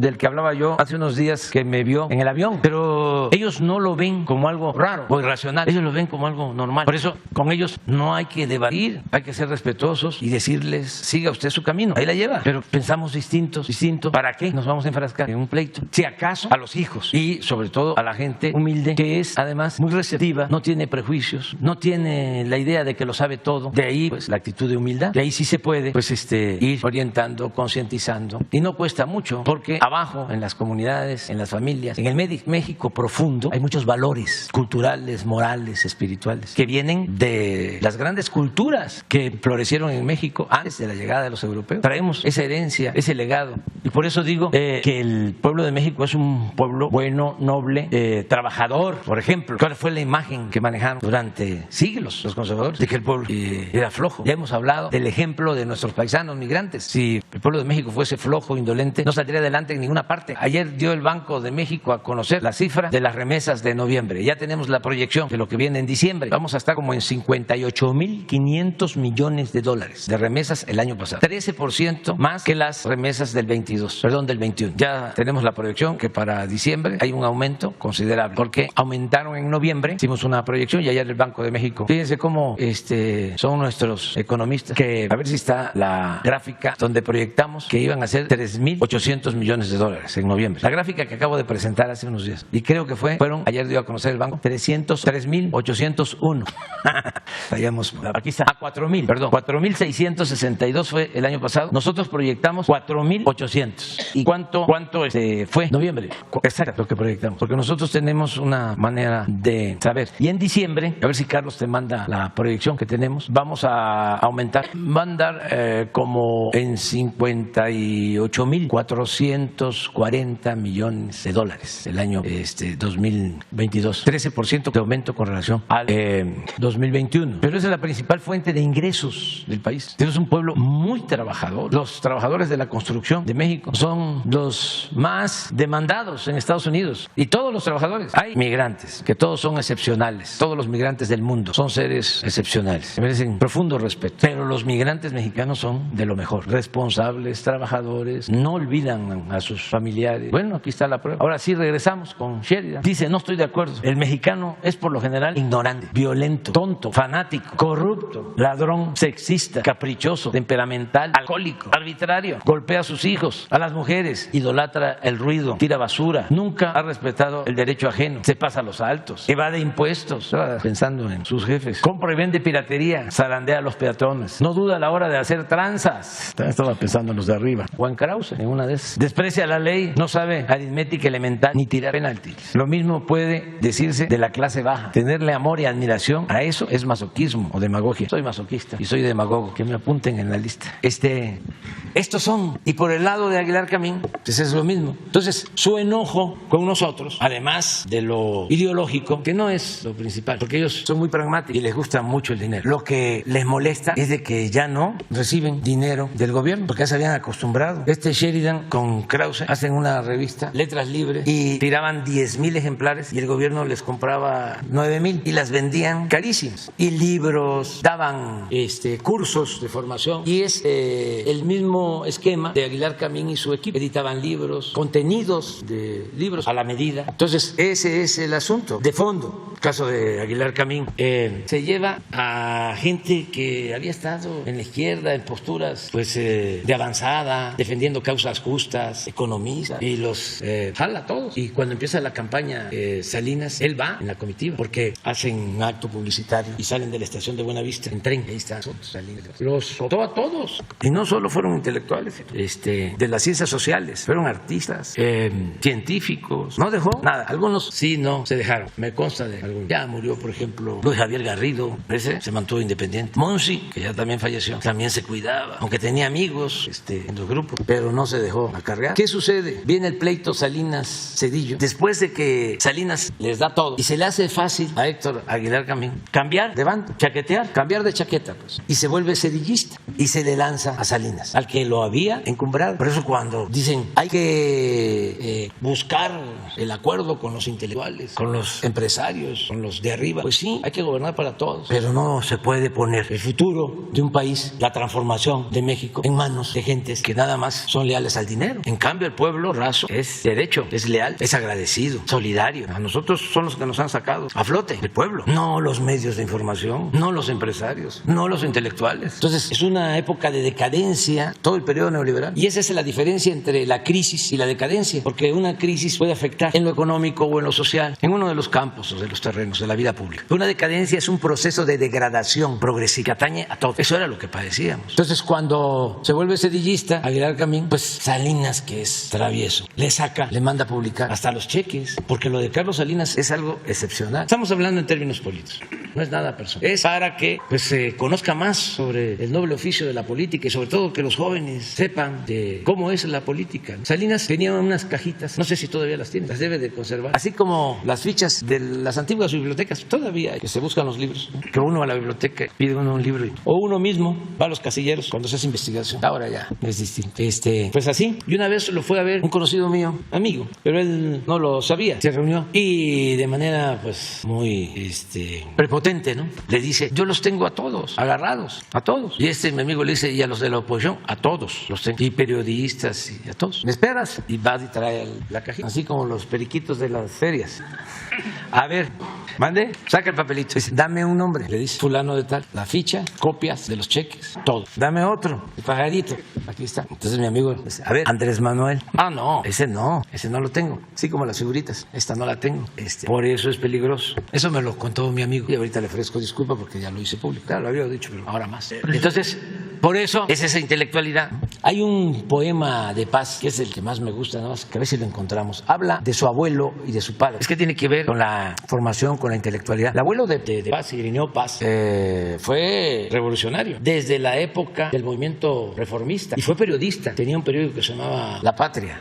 Speaker 1: hace unos días, que me vio en el avión. Pero ellos no lo ven como algo raro o irracional, ellos lo ven como algo normal. Por eso con ellos no hay que debatir, hay que ser respetuosos y decirles: siga usted su camino, ahí la lleva. Pero pensamos distinto. ¿Para qué nos vamos a enfrascar en un pleito? Si acaso a los hijos y sobre todo a la gente humilde, que es además muy receptiva, no tiene prejuicios, no tiene la idea de que lo sabe todo. De ahí pues la actitud de humildad. De ahí sí se puede pues ir orientando, concientizando, y no cuesta mucho, porque abajo en las comunidades, en las familias, en el México profundo, hay muchos valores culturales, morales, espirituales, que vienen de las grandes culturas que florecieron en México antes de la llegada de los europeos. Traemos esa herencia, ese legado, y por eso digo que el pueblo de México es un pueblo bueno, noble, trabajador. Por ejemplo, ¿cuál fue la imagen que manejaron durante siglos los conservadores? De que el pueblo era flojo. Ya hemos hablado del ejemplo de nuestros paisanos migrantes. Si el pueblo de México fuese flojo, indolente, no saldría adelante en ninguna parte. Ayer dio el Banco de México a conocer la cifra de las remesas de noviembre. Ya tenemos la proyección de lo que viene en diciembre. Vamos a estar como en 58.500 millones de dólares de remesas el año pasado. 13% más que las remesas del 21. Ya tenemos la proyección que para diciembre hay un aumento considerable, porque aumentaron en noviembre. Hicimos una proyección y ayer el Banco de México. Fíjense cómo son nuestros economistas, que a ver si está la gráfica donde proyectamos que iban a ser 3.800 millones de dólares en noviembre. La gráfica que acabo de presentar hace unos días. Y creo que ayer dio a conocer el banco, 3.801. Aquí está, 4.662 fue el año pasado. Nosotros proyectamos 4.800. ¿Y cuánto fue noviembre? Exacto, lo que proyectamos. Porque nosotros tenemos una manera de saber. Y en diciembre, a ver si Carlos te manda la proyección que tenemos, vamos a aumentar. Va a andar como en 58.440 millones de dólares el año 2022. 13% de aumento con relación al 2021. Pero esa es la principal fuente de ingresos del país. Tenemos un pueblo muy trabajador. Los trabajadores de la construcción de México son los más demandados en Estados Unidos. Y todos los trabajadores. Hay migrantes, que todos son excepcionales. Todos los migrantes del mundo son seres excepcionales. Merecen profundo respeto. Pero los migrantes mexicanos son de lo mejor. Responsables, trabajadores, no olvidan a sus familiares. Bueno, aquí está la prueba. Ahora sí regresamos con Sheridan. Dice: no estoy de acuerdo. El mexicano es por lo general ignorante, violento, tonto, fanático, corrupto, ladrón, sexista, caprichoso, temperamental, alcohólico, arbitrario, golpea a sus hijos, a las mujeres, idolatra el ruido, tira basura, nunca ha respetado el derecho ajeno, se pasa a los altos, evade impuestos, pensando en sus jefes, compra y vende piratería, zarandea a los peatones, no duda a la hora de hacer tranzas, estaba pensando en los de arriba, Juan Krause, en una de esas, desprecia la ley, no sabe aritmética elemental ni tirar penaltis. Lo mismo puede decirse de la clase baja. Tenerle amor y admiración a eso es masoquismo o demagogia. Soy masoquista y soy demagogo, que me apunten en la lista. Estos son, y por el lado de Aguilar Camín, pues es lo mismo. Entonces, su enojo con nosotros, además de lo ideológico, que no es lo principal, porque ellos son muy pragmáticos y les gusta mucho el dinero. Lo que les les molesta es de que ya no reciben dinero del gobierno, porque ya se habían acostumbrado. Sheridan con Krause hacen una revista, Letras Libres, y tiraban 10,000 ejemplares y el gobierno les compraba 9,000 y las vendían carísimas. Y libros, daban cursos de formación, y es el mismo esquema de Aguilar Camín y su equipo. Editaban libros, contenidos de libros a la medida. Entonces ese es el asunto de fondo. El caso de Aguilar Camín se lleva a gente que había estado en la izquierda en posturas pues de avanzada, defendiendo causas justas, economistas, y los jala a todos. Y cuando empieza la campaña Salinas, él va en la comitiva porque hacen un acto publicitario y salen de la estación de Buenavista en tren. Ahí está Salinas. Los votó a todos, y no solo fueron intelectuales de las ciencias sociales, fueron artistas, científicos, no dejó nada. Algunos sí no se dejaron, me consta de algunos. Ya murió, por ejemplo, Luis Javier Garrido, ese se mantuvo independiente. Monsi, que ya también falleció, también se cuidaba, aunque tenía amigos en los grupos, pero no se dejó acarrear. ¿Qué sucede? Viene el pleito Salinas-Cedillo, después de que Salinas les da todo y se le hace fácil a Héctor Aguilar Camín cambiar de bando, chaquetear, cambiar de chaqueta, pues, y se vuelve cedillista y se le lanza a Salinas, al que lo había encumbrado. Por eso cuando dicen hay que buscar el acuerdo con los intelectuales, con los empresarios, con los de arriba, pues sí, hay que gobernar para todos, pero no se puede poner el futuro de un país, la transformación de México, en manos de gentes que nada más son leales al dinero. En cambio, el pueblo raso es derecho, es leal, es agradecido, solidario. A nosotros son los que nos han sacado a flote, el pueblo, no los medios de información, no los empresarios, no los intelectuales. Entonces es una época de decadencia, todo el periodo neoliberal, y esa es la diferencia entre la crisis y la decadencia, porque una crisis puede afectar en lo económico o en lo social, en uno de los campos o de los terrenos de la vida pública. Una decadencia es un proceso de degradación progresiva que atañe a todo. Eso era lo que padecíamos. Entonces, cuando se vuelve cedillista Aguilar Camín, pues Salinas, que es travieso, le saca, le manda a publicar hasta los cheques, porque lo de Carlos Salinas es algo excepcional. Estamos hablando en términos políticos, no es nada personal. Es para que pues se conozca más sobre el noble oficio de la política y sobre todo que los jóvenes sepan de cómo es la política. Salinas tenía unas cajitas, no sé si todavía las tiene, las debe de conservar, así como las fichas de las antiguas bibliotecas. Todavía hay que se buscan los libros, que uno va a la biblioteca pide uno un libro, o uno mismo va a los casilleros cuando se hace investigación. Ahora ya es distinto. Pues así, y una vez lo fue a ver un conocido mío, amigo, pero él no lo sabía, se reunió y de manera pues muy prepotente, ¿no? Le dice, yo los tengo a todos, agarrados, a todos. Y mi amigo le dice, y a los de la oposición, a todos los tengo, y periodistas, y a todos. ¿Me esperas? Y va y trae la cajita, así como los periquitos de las ferias. A ver, mande, saca el papelito, dice, dame un nombre, le dice, fulano de tal, la ficha, copias de los cheques, todo. Dame otro, el pajarito, aquí está. Entonces mi amigo dice, a ver, Andrés Manuel. Ah, no ese no lo tengo. Así como las figuritas, esta no la tengo. Por eso es peligroso. Eso me lo contó mi amigo y ahorita le ofrezco disculpa porque ya lo hice público. Claro, lo había dicho, pero ahora más. Entonces, por eso es esa intelectualidad. Hay un poema de Paz, que es el que más me gusta, nada más que a ver si lo encontramos. Habla de su abuelo y de su padre. Es que tiene que ver con la formación, con la intelectualidad. El abuelo de Paz, Irineo Paz, fue revolucionario desde la época del movimiento reformista y fue periodista. Tenía un periódico que se llamaba La Patria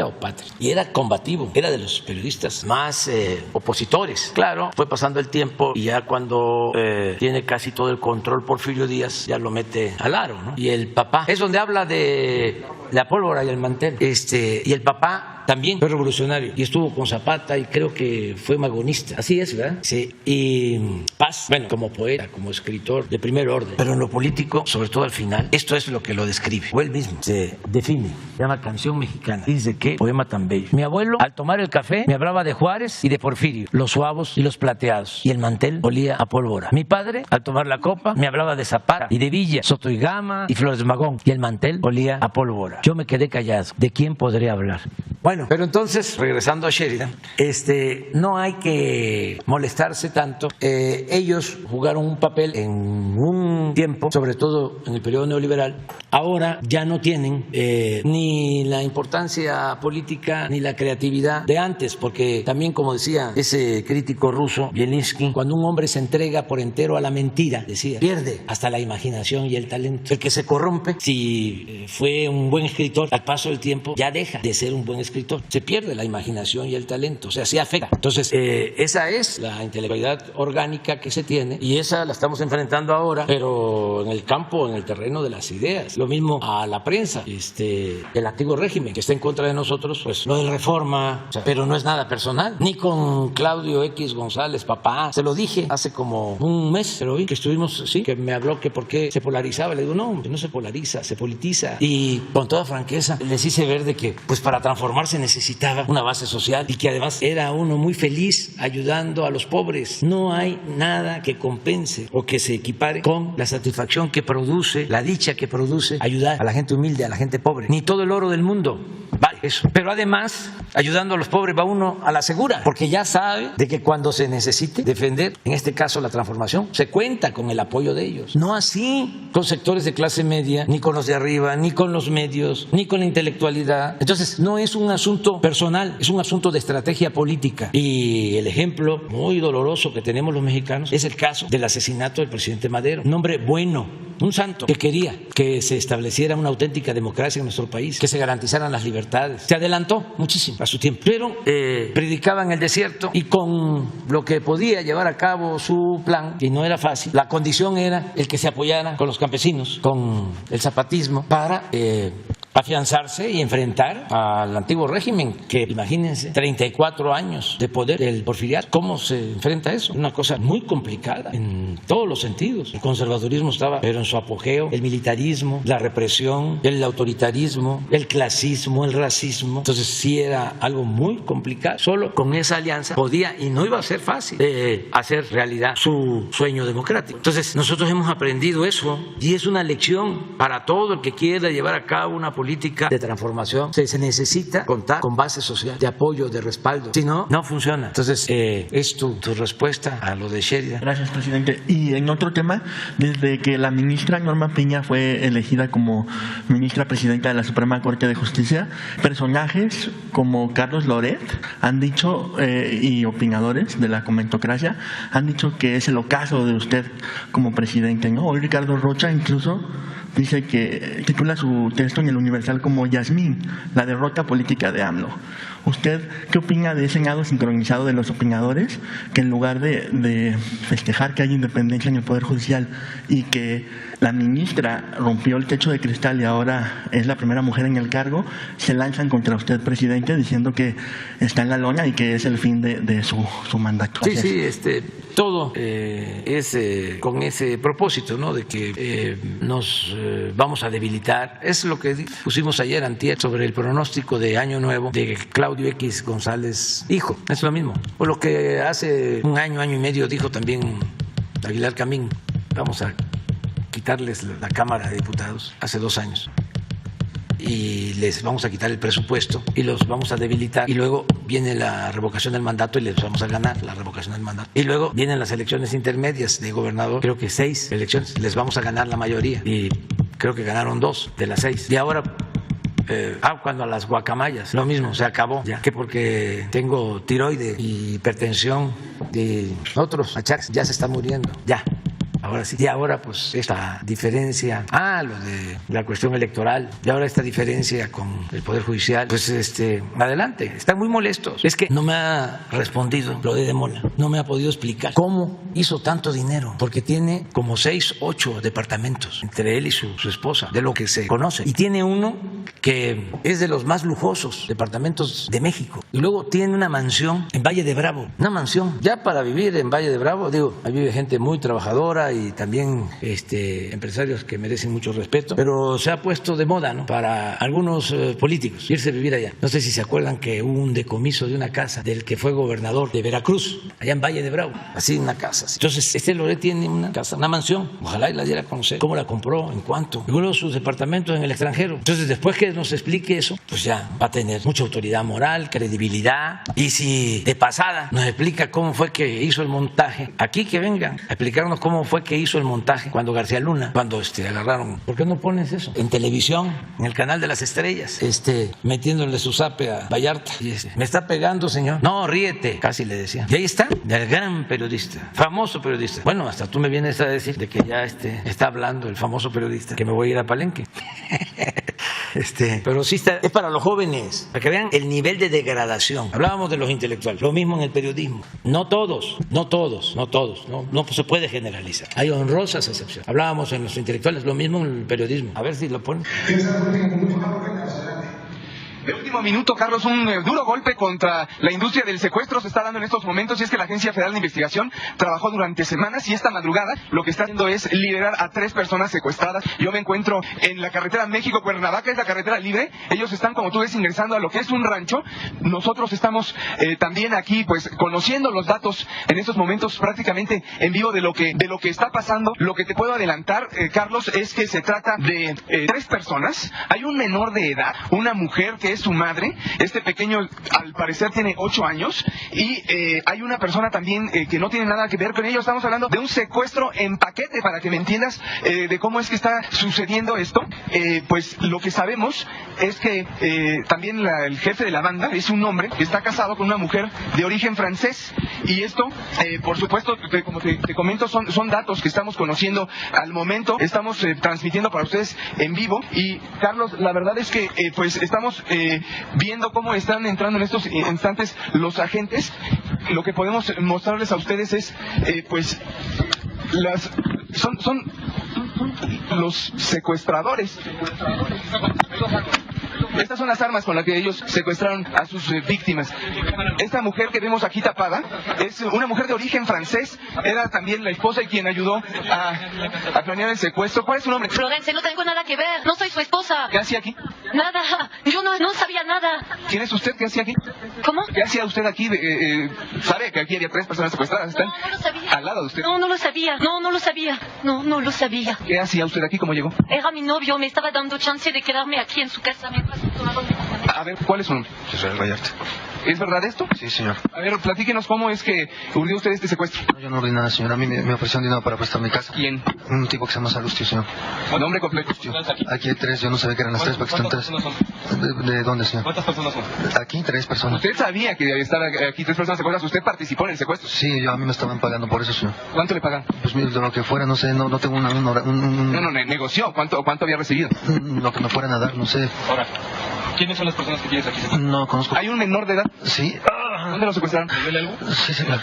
Speaker 1: o Patria, y era combativo, era de los periodistas más opositores. Claro, fue pasando el tiempo y ya cuando tiene casi todo el control Porfirio Díaz, ya lo mete al aro, ¿no? Y el papá, es donde habla de la pólvora y el mantel, y el papá también fue revolucionario y estuvo con Zapata y creo que fue magonista. Así es, ¿verdad? Sí. Y Paz, bueno, como poeta, como escritor de primer orden, pero en lo político, sobre todo al final, esto es lo que lo describe. O él mismo se define, se llama Canción Mexicana. Dice que poema tan bello. Mi abuelo, al tomar el café, me hablaba de Juárez y de Porfirio, los suavos y los plateados, y el mantel olía a pólvora. Mi padre, al tomar la copa, me hablaba de Zapata y de Villa, Soto y Gama y Flores Magón, y el mantel olía a pólvora. Yo me quedé callado. ¿De quién podré hablar? Bueno, pero entonces, regresando a Sheridan, no hay que molestarse tanto. Ellos jugaron un papel en un tiempo, sobre todo en el periodo neoliberal. Ahora ya no tienen ni la importancia política ni la creatividad de antes, porque también, como decía ese crítico ruso, Bielinski, cuando un hombre se entrega por entero a la mentira, decía, pierde hasta la imaginación y el talento. El que se corrompe, si fue un buen buen escritor, al paso del tiempo ya deja de ser un buen escritor. Se pierde la imaginación y el talento, o sea, se afecta. Entonces, esa es la intelectualidad orgánica que se tiene y esa la estamos enfrentando ahora, pero en el campo, en el terreno de las ideas. Lo mismo a la prensa, el antiguo régimen que está en contra de nosotros, pues lo de Reforma, o sea, pero no es nada personal, ni con Claudio X González, papá. Se lo dije hace como un mes, se lo vi, que estuvimos, sí, que me habló que por qué se polarizaba. Le digo, no, no se polariza, se politiza. Y con toda franqueza les hice ver de que pues para transformarse necesitaba una base social y que además era uno muy feliz ayudando a los pobres. No hay nada que compense o que se equipare con la satisfacción que produce, la dicha que produce ayudar a la gente humilde, a la gente pobre. Ni todo el oro del mundo vale eso. Pero además, ayudando a los pobres va uno a la segura, porque ya sabe de que cuando se necesite defender, en este caso la transformación, se cuenta con el apoyo de ellos. No así con sectores de clase media, ni con los de arriba, ni con los medios, ni con la intelectualidad. Entonces, no es un asunto personal, es un asunto de estrategia política. Y el ejemplo muy doloroso que tenemos los mexicanos es el caso del asesinato del presidente Madero. Un hombre bueno, un santo que quería que se estableciera una auténtica democracia en nuestro país, que se garantizaran las libertades. Se adelantó muchísimo a su tiempo, pero predicaba en el desierto y con lo que podía llevar a cabo su plan, y no era fácil, la condición era el que se apoyara con los campesinos, con el zapatismo, para afianzarse y enfrentar al antiguo régimen, que imagínense, 34 años de poder del porfiriato. ¿Cómo se enfrenta eso? Una cosa muy complicada en todos los sentidos. El conservadurismo estaba, pero en su apogeo, el militarismo, la represión, el autoritarismo, el clasismo, el racismo. Entonces sí era algo muy complicado. Solo con esa alianza podía, y no iba a ser fácil, hacer realidad su sueño democrático. Entonces nosotros hemos aprendido eso y es una lección para todo el que quiera llevar a cabo una política de transformación. Se necesita contar con base social, de apoyo, de respaldo. Si no, no funciona. Entonces, es tu respuesta a lo de Sheridan.
Speaker 10: Gracias, presidente. Y en otro tema, desde que la ministra Norma Piña fue elegida como ministra presidenta de la Suprema Corte de Justicia, personajes como Carlos Loret han dicho, y opinadores de la comentocracia, han dicho que es el ocaso de usted como presidente, ¿no? Hoy Ricardo Rocha incluso dice que titula su texto en el Universal como Yasmín, la derrota política de AMLO. ¿Usted qué opina de ese nado sincronizado de los opinadores, que en lugar de festejar que hay independencia en el Poder Judicial y que la ministra rompió el techo de cristal y ahora es la primera mujer en el cargo, se lanzan contra usted, presidente, diciendo que está en la lona y que es el fin de su mandato?
Speaker 1: Sí, todo es con ese propósito, ¿no? De que nos vamos a debilitar. Es lo que pusimos ayer antier sobre el pronóstico de Año Nuevo de Claudio X González hijo. Es lo mismo. O lo que hace un año y medio dijo también Aguilar Camín. Vamos a quitarles la Cámara de Diputados hace 2 años. Y les vamos a quitar el presupuesto y los vamos a debilitar, y luego viene la revocación del mandato y les vamos a ganar la revocación del mandato, y luego vienen las elecciones intermedias de gobernador, creo que 6 elecciones, les vamos a ganar la mayoría y creo que ganaron 2 de las 6, y ahora cuando a las guacamayas, lo mismo, se acabó ya, que porque tengo tiroides y hipertensión y otros achaques, ya se está muriendo, ya. Ahora sí, y ahora pues esta diferencia, lo de la cuestión electoral, y ahora esta diferencia con el Poder Judicial, pues adelante, están muy molestos. Es que no me ha respondido lo de Mola, no me ha podido explicar cómo hizo tanto dinero, porque tiene como 6, 8 departamentos, entre él y su esposa, de lo que se conoce, y tiene uno que es de los más lujosos departamentos de México, y luego tiene una mansión en Valle de Bravo, una mansión, ya para vivir en Valle de Bravo, digo, ahí vive gente muy trabajadora y también empresarios que merecen mucho respeto, pero se ha puesto de moda, ¿no?, para algunos políticos irse a vivir allá. No sé si se acuerdan que hubo un decomiso de una casa del que fue gobernador de Veracruz, allá en Valle de Bravo, así una casa. Entonces, Loret tiene una casa, una mansión, ojalá y la diera a conocer, cómo la compró, en cuánto, y luego sus departamentos en el extranjero. Entonces, después que nos explique eso, pues ya va a tener mucha autoridad moral, credibilidad, y si de pasada nos explica cómo fue que hizo el montaje, aquí que vengan a explicarnos cómo fue que hizo el montaje cuando García Luna, cuando agarraron. ¿Por qué no pones eso en televisión, en el canal de las estrellas, metiéndole su zape a Vallarta? Y me está pegando, señor. No, ríete, casi le decía. Y ahí está, el gran periodista, famoso periodista. Bueno, hasta tú me vienes a decir de que ya está hablando el famoso periodista, que me voy a ir a Palenque. pero sí es para los jóvenes, para que vean el nivel de degradación. Hablábamos de los intelectuales, lo mismo en el periodismo. No todos, no se puede generalizar. Hay honrosas excepciones. Hablábamos en los intelectuales, lo mismo en el periodismo. A ver si lo ponen.
Speaker 11: De último minuto, Carlos, un duro golpe contra la industria del secuestro se está dando en estos momentos, y es que la Agencia Federal de Investigación trabajó durante semanas y esta madrugada lo que está haciendo es liberar a 3 personas secuestradas. Yo me encuentro en la carretera México-Cuernavaca, es la carretera libre. Ellos están, como tú ves, ingresando a lo que es un rancho. Nosotros estamos también aquí, pues, conociendo los datos en estos momentos prácticamente en vivo de lo que está pasando. Lo que te puedo adelantar, Carlos, es que se trata de 3 personas. Hay un menor de edad, una mujer que es su madre. Este pequeño al parecer tiene 8 años y hay una persona también que no tiene nada que ver con ello. Estamos hablando de un secuestro en paquete, para que me entiendas de cómo es que está sucediendo esto. Pues lo que sabemos es que también el jefe de la banda es un hombre que está casado con una mujer de origen francés, y esto por supuesto, como te comento, son datos que estamos conociendo al momento. Estamos transmitiendo para ustedes en vivo, y Carlos, la verdad es que pues estamos viendo cómo están entrando en estos instantes los agentes. Lo que podemos mostrarles a ustedes es pues son los secuestradores. Estas son las armas con las que ellos secuestraron a sus víctimas. Esta mujer que vemos aquí tapada es una mujer de origen francés. Era también la esposa y quien ayudó a planear el secuestro. ¿Cuál es su nombre?
Speaker 12: Florence, no tengo nada que ver. No soy su esposa.
Speaker 11: ¿Qué hacía aquí?
Speaker 12: Nada. Yo no sabía nada.
Speaker 11: ¿Quién es usted? ¿Qué hacía aquí?
Speaker 12: ¿Cómo?
Speaker 11: ¿Qué hacía usted aquí? ¿Sabe que aquí había 3 personas secuestradas? ¿Están
Speaker 12: no lo sabía.
Speaker 11: Al lado de usted?
Speaker 12: No lo sabía. No lo sabía. No lo sabía.
Speaker 11: ¿Qué hacía usted aquí? ¿Cómo llegó?
Speaker 12: Era mi novio. Me estaba dando chance de quedarme aquí en su casa mientras tomaba mi tratamiento.
Speaker 11: A ver, ¿cuál es su nombre?
Speaker 13: José Vallarta.
Speaker 11: ¿Es verdad esto?
Speaker 13: Sí, señor.
Speaker 11: A ver, platíquenos cómo es que urdió usted este secuestro.
Speaker 13: No, yo no ordí nada, señor. A mí me ofrecieron dinero para prestar mi casa.
Speaker 11: ¿Quién?
Speaker 13: Un tipo que se llama Salustio, señor.
Speaker 11: ¿Nombre completo?
Speaker 13: Aquí hay 3, yo no sabía que eran las 3 porque están 3. ¿De dónde, señor?
Speaker 11: ¿Cuántas personas son?
Speaker 13: Aquí 3 personas.
Speaker 11: ¿Usted sabía que estaban aquí 3 personas secuestradas? ¿Usted participó en el secuestro?
Speaker 13: Sí, a mí me estaban pagando por eso, señor.
Speaker 11: ¿Cuánto le pagan?
Speaker 13: Pues mire, de lo que fuera, no sé, no tengo
Speaker 11: No, negoció. ¿Cuánto había recibido?
Speaker 13: Lo que me fueran a dar, no sé.
Speaker 11: Ahora, ¿quiénes son las personas que tienes aquí?
Speaker 13: No conozco.
Speaker 11: ¿Hay un menor de edad?
Speaker 13: Sí.
Speaker 11: ¿Dónde lo secuestraron? ¿Le duele algo?
Speaker 13: Sí, señor.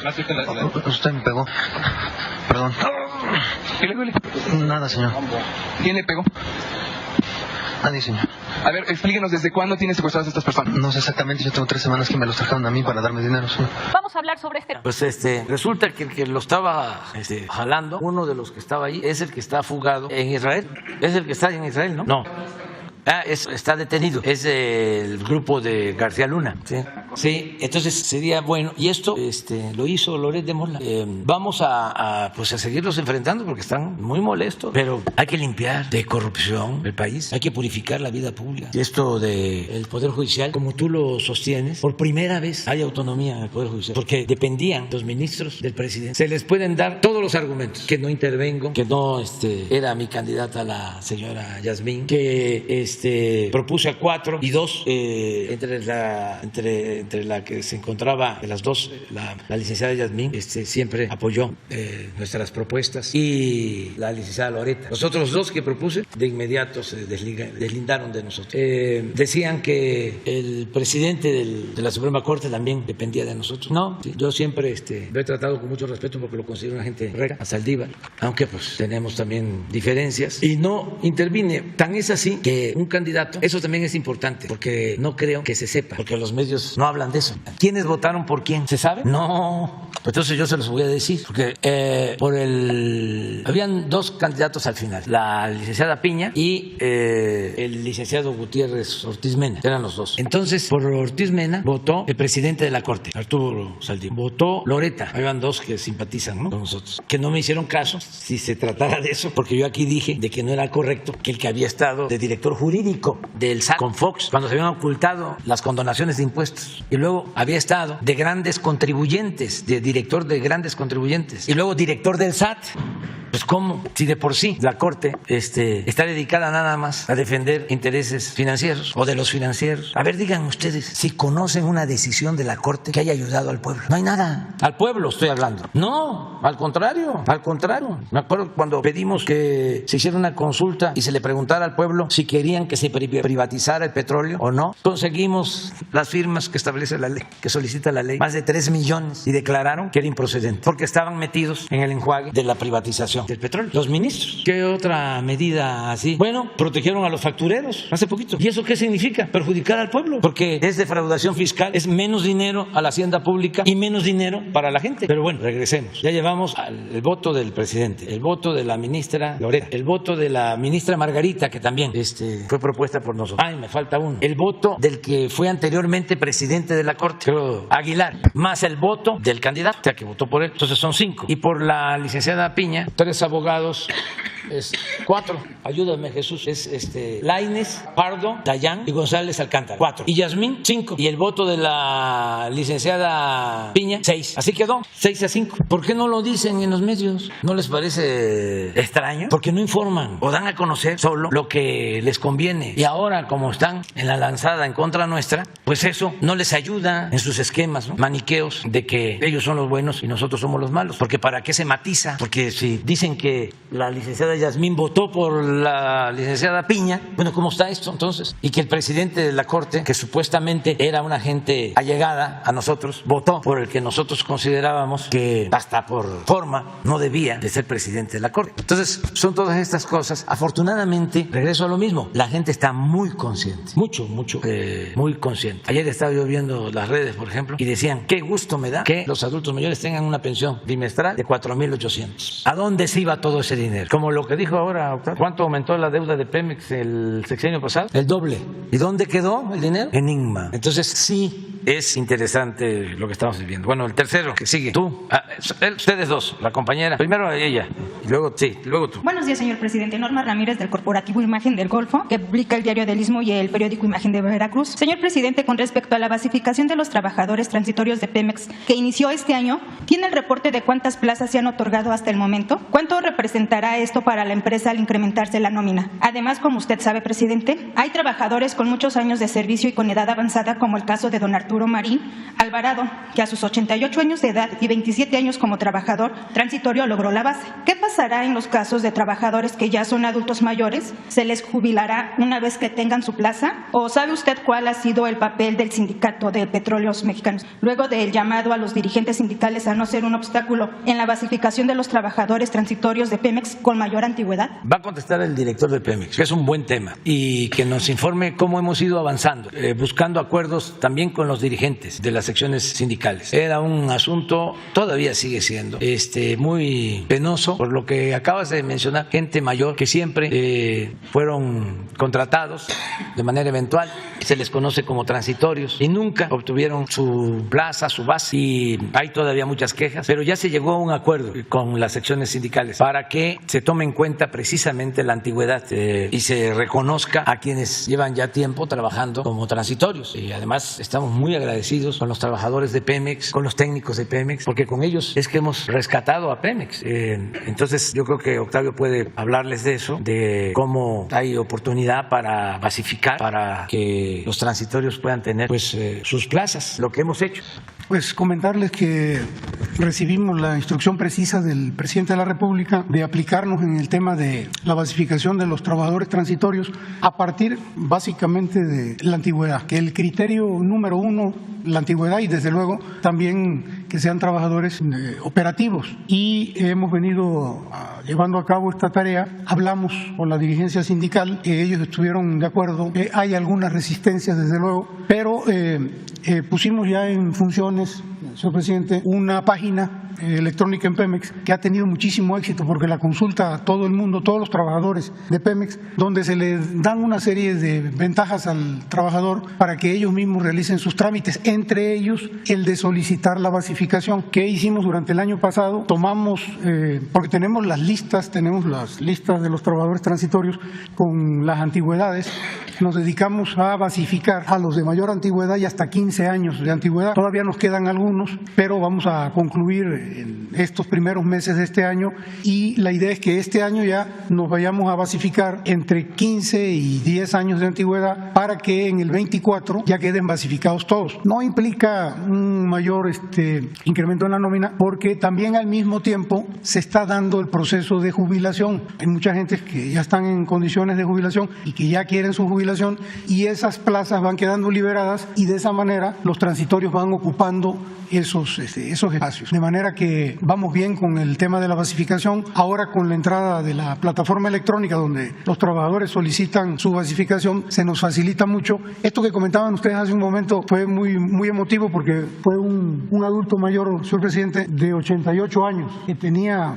Speaker 13: Usted me pegó. Perdón.
Speaker 11: ¿Qué le duele?
Speaker 13: Nada, señor.
Speaker 11: ¿Quién le pegó?
Speaker 13: Nadie, señor.
Speaker 11: A ver, explíquenos, ¿desde cuándo tiene secuestradas estas personas?
Speaker 13: No sé exactamente, yo tengo 3 semanas que me los trajeron a mí para darme dinero, señor.
Speaker 12: Vamos a hablar sobre este.
Speaker 1: Pues resulta que el que lo estaba jalando, uno de los que estaba ahí, es el que está fugado en Israel. Es el que está en Israel, ¿no? No. Está detenido. Es el grupo de García Luna. Sí, entonces sería bueno. Y esto lo hizo Loret de Mola. Vamos a seguirlos enfrentando porque están muy molestos. Pero hay que limpiar de corrupción el país. Hay que purificar la vida pública. Y esto del Poder Judicial, como tú lo sostienes, por primera vez hay autonomía en el Poder Judicial. Porque dependían los ministros del presidente. Se les pueden dar todos los argumentos. Que no intervengo, que no era mi candidata la señora Yasmín, que propuse a 4 y 2 entre la que se encontraba de las 2 la licenciada Yasmín siempre apoyó nuestras propuestas, y la licenciada Loreta. Los otros 2 que propuse de inmediato se deslindaron de nosotros. Decían que el presidente de la Suprema Corte también dependía de nosotros. No, yo siempre lo he tratado con mucho respeto porque lo considero una gente recta, a Saldívar, aunque pues tenemos también diferencias, y no intervine. Tan es así que un candidato, eso también es importante, porque no creo que se sepa, porque los medios no hablan de eso. ¿Quiénes votaron por quién? ¿Se sabe? No. Entonces yo se los voy a decir, porque habían 2 candidatos al final, la licenciada Piña y el licenciado Gutiérrez Ortiz Mena, eran los 2. Entonces, por Ortiz Mena votó el presidente de la Corte, Arturo Saldívar. Votó Loreta. Habían 2 que simpatizan, ¿no?, con nosotros, que no me hicieron caso si se tratara de eso, porque yo aquí dije de que no era correcto que el que había estado de director jurídico del SAT con Fox, cuando se habían ocultado las condonaciones de impuestos, y luego había estado de grandes contribuyentes, de director de grandes contribuyentes, y luego director del SAT. pues ¿cómo? Si de por sí la Corte está dedicada nada más a defender intereses financieros o de los financieros. A ver, digan ustedes si conocen una decisión de la Corte que haya ayudado al pueblo. No hay nada. Al pueblo estoy hablando. No, al contrario, al contrario. Me acuerdo cuando pedimos que se hiciera una consulta y se le preguntara al pueblo si querían que se privatizara el petróleo o no. Conseguimos las firmas que establece la ley, que solicita la ley, más de 3 millones, y declararon que era improcedente porque estaban metidos en el enjuague de la privatización del petróleo. Los ministros. ¿Qué otra medida así? Bueno, protegieron a los factureros hace poquito. ¿Y eso qué significa? Perjudicar al pueblo, porque es defraudación fiscal, es menos dinero a la hacienda pública y menos dinero para la gente. Pero bueno, regresemos. Ya llevamos el voto del presidente, el voto de la ministra Loreta, el voto de la ministra Margarita, que también fue propuesta por nosotros. Ay, me falta uno. El voto del que fue anteriormente presidente de la Corte, creo, Aguilar, más el voto del candidato, o sea, que votó por él. Entonces son 5. Y por la licenciada Piña, 3 abogados, 4. Ayúdame, Jesús. Es Lainez, Pardo, Dayán y González Alcántara. 4. Y Yasmín, 5. Y el voto de la licenciada Piña, 6. Así quedó, 6-5. ¿Por qué no lo dicen en los medios? ¿No les parece extraño? Porque no informan o dan a conocer solo lo que les conviene. Y ahora, como están en la lanzada en contra nuestra, pues eso no les ayuda en sus esquemas, ¿no? Maniqueos de que ellos son los buenos y nosotros somos los malos. Porque ¿para qué se matiza? Porque si dicen que la licenciada Yasmín votó por la licenciada Piña, bueno, ¿cómo está esto entonces? Y que el presidente de la Corte, que supuestamente era una gente allegada a nosotros, votó por el que nosotros considerábamos que hasta por forma no debía de ser presidente de la Corte. Entonces, son todas estas cosas. Afortunadamente, regreso a lo mismo, la gente está muy consciente, muy consciente. Ayer estaba yo viendo las redes, por ejemplo, y decían, qué gusto me da que los adultos mayores tengan una pensión bimestral de 4,800. ¿A dónde se iba todo ese dinero? Como lo que dijo ahora, ¿cuánto aumentó la deuda de Pemex el sexenio pasado? El doble. ¿Y dónde quedó el dinero? Enigma. Entonces sí es interesante lo que estamos viviendo. Bueno, el tercero que sigue, tú, ustedes dos, la compañera, primero ella, y luego tú.
Speaker 14: Buenos días, señor presidente. Norma Ramírez, del Corporativo Imagen del Golfo, que publica el Diario del Istmo y el periódico Imagen de Veracruz. Señor presidente, con respecto a la basificación de los trabajadores transitorios de Pemex que inició este año, ¿tiene el reporte de cuántas plazas se han otorgado hasta el momento? ¿Cuánto representará esto para la empresa al incrementarse la nómina? Además, como usted sabe, presidente, hay trabajadores con muchos años de servicio y con edad avanzada, como el caso de don Arturo Marín Alvarado, que a sus 88 años de edad y 27 años como trabajador transitorio logró la base. ¿Qué pasará en los casos de trabajadores que ya son adultos mayores? ¿Se les jubilará una vez que tengan su plaza? ¿O sabe usted cuál ha sido el papel del Sindicato de Petróleos Mexicanos, luego del llamado a los dirigentes sindicales a no ser un obstáculo en la basificación de los trabajadores transitorios de Pemex con mayor antigüedad?
Speaker 1: Va a contestar el director de Pemex, que es un buen tema, y que nos informe cómo hemos ido avanzando, buscando acuerdos también con los dirigentes de las secciones sindicales. Era un asunto, todavía sigue siendo, muy penoso, por lo que acabas de mencionar, gente mayor que siempre fueron contratados de manera eventual, se les conoce como transitorios y nunca obtuvieron su plaza, su base, y hay todavía muchas quejas, pero ya se llegó a un acuerdo con las secciones sindicales para que se tome en cuenta precisamente la antigüedad y se reconozca a quienes llevan ya tiempo trabajando como transitorios. Y además estamos muy agradecidos con los trabajadores de Pemex, con los técnicos de Pemex, porque con ellos es que hemos rescatado a Pemex. Entonces yo creo que Octavio puede hablarles de eso, de cómo hay oportunidad para basificar, para que los transitorios puedan tener pues sus plazas, lo que hemos hecho.
Speaker 5: Pues comentarles que recibimos la instrucción precisa del presidente de la República de aplicarnos en el tema de la basificación de los trabajadores transitorios a partir básicamente de la antigüedad, que el criterio número 1, la antigüedad, y desde luego también que sean trabajadores operativos. Y hemos venido llevando a cabo esta tarea. Hablamos con la dirigencia sindical, ellos estuvieron de acuerdo. Hay algunas resistencias desde luego, pero pusimos ya en funciones, señor presidente, una página electrónica en Pemex que ha tenido muchísimo éxito, porque la consulta a todo el mundo, todos los trabajadores de Pemex, donde se les dan una serie de ventajas al trabajador para que ellos mismos realicen sus trámites, entre ellos el de solicitar la basificación. ¿Qué hicimos durante el año pasado? Tomamos, porque tenemos las listas de los trabajadores transitorios con las antigüedades, nos dedicamos a basificar a los de mayor antigüedad y hasta 15 años de antigüedad. Todavía nos quedan algunos, pero vamos a concluir en estos primeros meses de este año, y la idea es que este año ya nos vayamos a basificar entre 15 y 10 años de antigüedad para que en el 24 ya queden basificados todos. No implica un mayor incremento en la nómina, porque también al mismo tiempo se está dando el proceso de jubilación. Hay mucha gente que ya están en condiciones de jubilación y que ya quieren su jubilación, y esas plazas van quedando liberadas, y de esa manera los transitorios van ocupando esos espacios. De manera que vamos bien con el tema de la basificación. Ahora, con la entrada de la plataforma electrónica donde los trabajadores solicitan su basificación, se nos facilita mucho. Esto que comentaban ustedes hace un momento fue muy emotivo, porque fue un adulto mayor, señor presidente, de 88 años, que tenía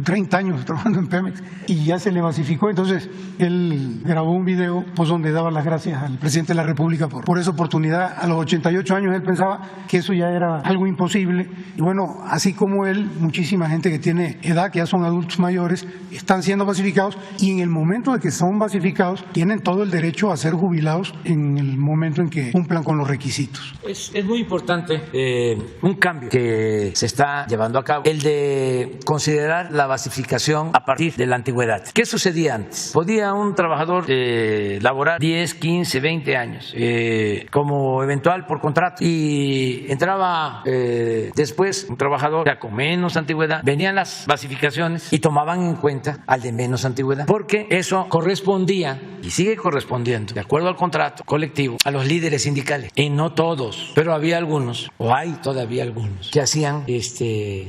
Speaker 5: 30 años trabajando en Pemex y ya se le basificó. Entonces él grabó un video donde daba las gracias al presidente de la República por esa oportunidad. A los 88 años él pensaba que eso ya era algo imposible, y bueno, así como él, muchísima gente que tiene edad, que ya son adultos mayores, están siendo basificados, y en el momento de que son basificados tienen todo el derecho a ser jubilados en el momento en que cumplan con los requisitos.
Speaker 1: Es muy importante un cambio que se está llevando a cabo, el de considerar la basificación a partir de la antigüedad. ¿Qué sucedía antes? Podía un trabajador laborar 10, 15, 20 años como eventual por contrato, y entraba después un trabajador ya con menos antigüedad, venían las basificaciones y tomaban en cuenta al de menos antigüedad, porque eso correspondía y sigue correspondiendo, de acuerdo al contrato colectivo, a los líderes sindicales. Y no todos, pero había algunos, o hay todavía algunos, que hacían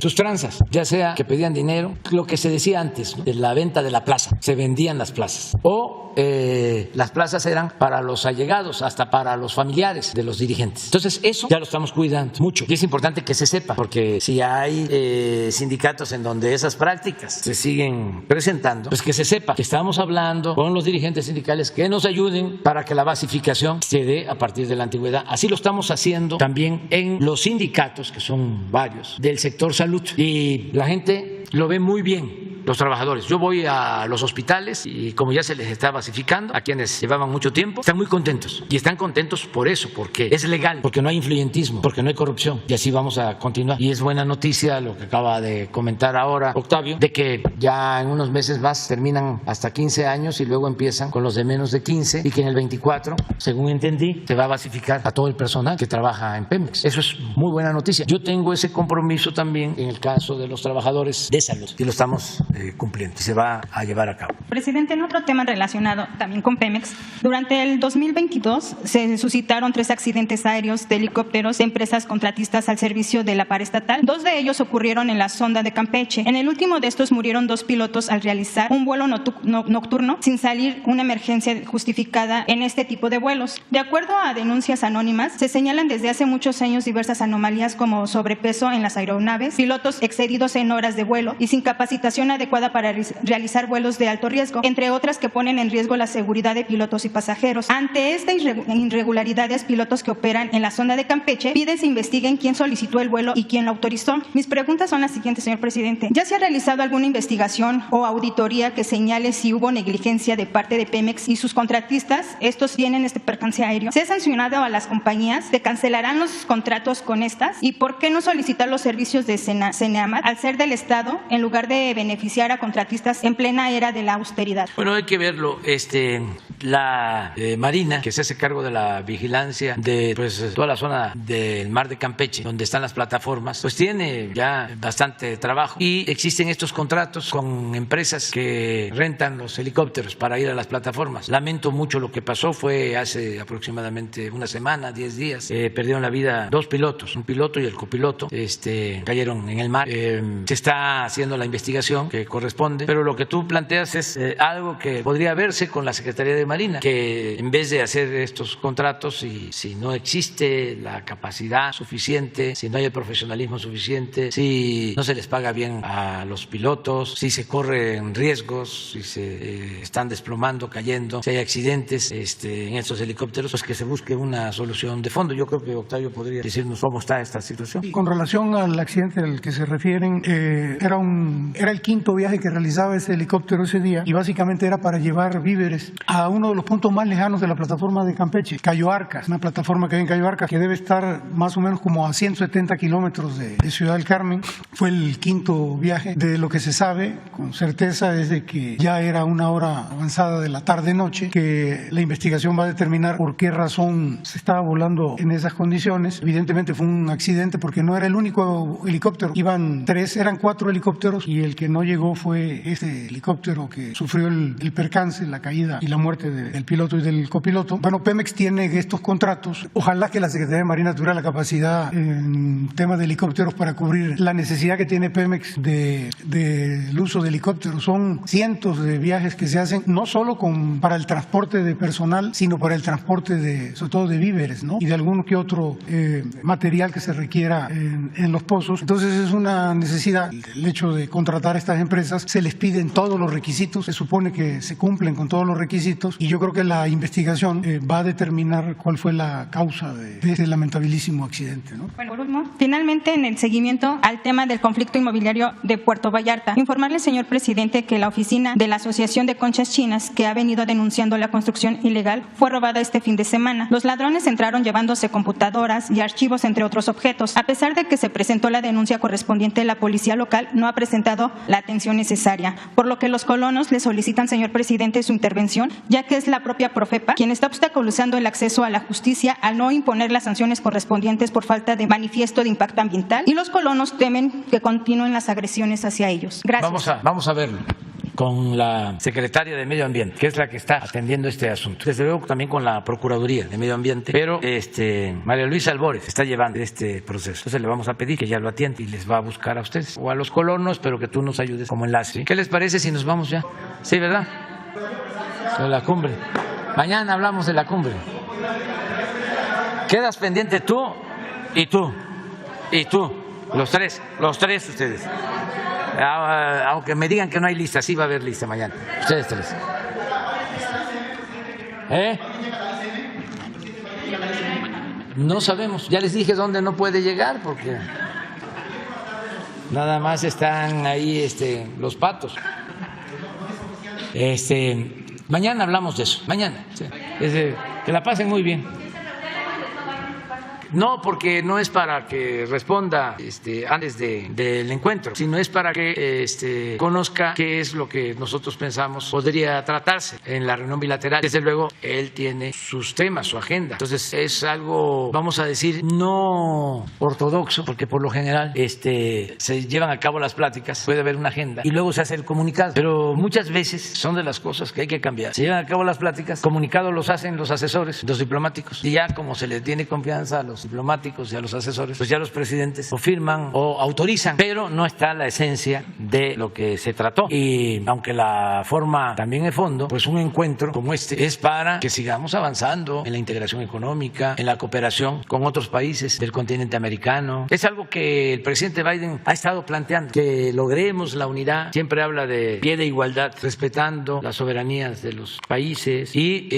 Speaker 1: sus tranzas, ya sea que pedían dinero, lo que se decía antes, ¿no?, de la venta de la plaza, se vendían las plazas, o las plazas eran para los allegados, hasta para los familiares de los dirigentes. Entonces eso ya lo estamos cuidando mucho, y es importante que se sepa, porque si hay sindicatos en donde esas prácticas se siguen presentando, pues que se sepa que estamos hablando con los dirigentes sindicales que nos ayuden para que la basificación se dé a partir de la antigüedad. Así lo estamos haciendo también en los sindicatos, que son varios, del sector salud, y la gente lo ve muy bien. Los trabajadores. Yo voy a los hospitales y como ya se les está basificando, a quienes llevaban mucho tiempo, están muy contentos. Y están contentos por eso, porque es legal, porque no hay influyentismo, porque no hay corrupción. Y así vamos a continuar. Y es buena noticia lo que acaba de comentar ahora Octavio, de que ya en unos meses más terminan hasta 15 años y luego empiezan con los de menos de 15, y que en el 24, según entendí, se va a basificar a todo el personal que trabaja en Pemex. Eso es muy buena noticia. Yo tengo ese compromiso también en el caso de los trabajadores de salud, y lo estamos cumpliendo, y se va a llevar a cabo.
Speaker 14: Presidente, en otro tema relacionado también con Pemex, durante el 2022 se suscitaron 3 accidentes aéreos de helicópteros de empresas contratistas al servicio de la paraestatal. 2 de ellos ocurrieron en la sonda de Campeche. En el último de estos murieron 2 pilotos al realizar un vuelo nocturno sin salir una emergencia justificada en este tipo de vuelos. De acuerdo a denuncias anónimas, se señalan desde hace muchos años diversas anomalías como sobrepeso en las aeronaves, pilotos excedidos en horas de vuelo y sin capacitación adecuada para realizar vuelos de alto riesgo, entre otras que ponen en riesgo la seguridad de pilotos y pasajeros. Ante estas irregularidades, pilotos que operan en la sonda de Campeche piden se investiguen quién solicitó el vuelo y quién lo autorizó. Mis preguntas son las siguientes, señor presidente. ¿Ya se ha realizado alguna investigación o auditoría que señale si hubo negligencia de parte de Pemex y sus contratistas? Estos tienen este percance aéreo. ¿Se ha sancionado a las compañías? ¿Se cancelarán los contratos con estas? ¿Y por qué no solicitar los servicios de Ceneamat al ser del Estado en lugar de beneficiar a contratistas en plena era de la austeridad?
Speaker 1: Bueno, hay que verlo. La Marina, que se hace cargo de la vigilancia de toda la zona del mar de Campeche, donde están las plataformas, pues tiene ya bastante trabajo, y existen estos contratos con empresas que rentan los helicópteros para ir a las plataformas. Lamento mucho lo que pasó, fue hace aproximadamente una semana, 10 días, perdieron la vida 2 pilotos, un piloto y el copiloto, cayeron en el mar. Se está haciendo la investigación que corresponde, pero lo que tú planteas es algo que podría verse con la Secretaría de Marina, que en vez de hacer estos contratos, y si no existe la capacidad suficiente, si no hay el profesionalismo suficiente, si no se les paga bien a los pilotos, si se corren riesgos, si se están desplomando, cayendo, si hay accidentes en estos helicópteros, pues que se busque una solución de fondo. Yo creo que Octavio podría decirnos cómo está esta situación.
Speaker 5: Con relación al accidente al que se refieren, era el 5º quinto viaje que realizaba ese helicóptero ese día y básicamente era para llevar víveres a uno de los puntos más lejanos de la plataforma de Campeche, Cayo Arcas, una plataforma que hay en Cayo Arcas que debe estar más o menos como a 170 kilómetros de Ciudad del Carmen. Fue el quinto viaje. De lo que se sabe con certeza es de que ya era una hora avanzada de la tarde-noche, que la investigación va a determinar por qué razón se estaba volando en esas condiciones. Evidentemente fue un accidente porque no era el único helicóptero, eran 4 helicópteros y el que no llegó fue este helicóptero que sufrió el percance, la caída y la muerte del piloto y del copiloto. Bueno, Pemex tiene estos contratos. Ojalá que la Secretaría de Marina tuviera la capacidad en tema de helicópteros para cubrir la necesidad que tiene Pemex del uso de helicópteros. Son cientos de viajes que se hacen, no solo para el transporte de personal, sino para el transporte sobre todo de víveres, ¿no? Y de algún que otro material que se requiera en los pozos. Entonces es una necesidad. El hecho de contratar a estas empresas, se les piden todos los requisitos, se supone que se cumplen con todos los requisitos y yo creo que la investigación va a determinar cuál fue la causa de este lamentabilísimo accidente, ¿no?
Speaker 14: Bueno, por último, finalmente en el seguimiento al tema del conflicto inmobiliario de Puerto Vallarta, informarle, señor presidente, que la oficina de la Asociación de Conchas Chinas, que ha venido denunciando la construcción ilegal, fue robada este fin de semana. Los ladrones entraron llevándose computadoras y archivos, entre otros objetos. A pesar de que se presentó la denuncia correspondiente, la policía local no ha presentado la atención necesaria, por lo que los colonos le solicitan, señor presidente, su intervención, ya que es la propia Profepa quien está obstaculizando el acceso a la justicia al no imponer las sanciones correspondientes por falta de manifiesto de impacto ambiental, y los colonos temen que continúen las agresiones hacia ellos. Gracias.
Speaker 1: Vamos a verlo con la secretaria de Medio Ambiente, que es la que está atendiendo este asunto. Desde luego también con la Procuraduría de Medio Ambiente, pero María Luisa Albores está llevando este proceso. Entonces le vamos a pedir que ya lo atienda y les va a buscar a ustedes o a los colonos, pero que tú nos ayudes como enlace. ¿Qué les parece si nos vamos ya? Sí, ¿verdad? De la cumbre. Mañana hablamos de la cumbre. Quedas pendiente tú y tú y tú, los tres ustedes. Aunque me digan que no hay lista, sí va a haber lista mañana. Ustedes 3. No sabemos. Ya les dije dónde no puede llegar porque nada más están ahí los patos. Mañana hablamos de eso. Mañana. Sí. Que la pasen muy bien. No, porque no es para que responda antes del encuentro, sino es para que conozca qué es lo que nosotros pensamos podría tratarse en la reunión bilateral. Desde luego, él tiene sus temas, su agenda. Entonces, es algo, vamos a decir, no ortodoxo, porque por lo general se llevan a cabo las pláticas, puede haber una agenda y luego se hace el comunicado. Pero muchas veces son de las cosas que hay que cambiar. Se llevan a cabo las pláticas, comunicados los hacen los asesores, los diplomáticos, y ya como se le tiene confianza a los diplomáticos y a los asesores, pues ya los presidentes o firman o autorizan, pero no está la esencia de lo que se trató. Y aunque la forma también es fondo, pues un encuentro como este es para que sigamos avanzando en la integración económica, en la cooperación con otros países del continente americano. Es algo que el presidente Biden ha estado planteando, que logremos la unidad. Siempre habla de pie de igualdad, respetando las soberanías de los países y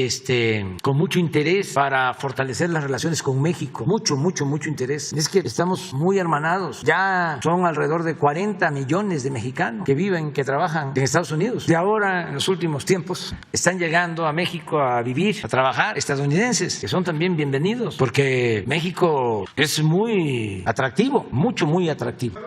Speaker 1: con mucho interés para fortalecer las relaciones con México. Mucho interés. Es que estamos muy hermanados. Ya son alrededor de 40 millones de mexicanos que viven, que trabajan en Estados Unidos. Y ahora, en los últimos tiempos, están llegando a México a vivir, a trabajar, estadounidenses, que son también bienvenidos, porque México es muy atractivo, muy atractivo.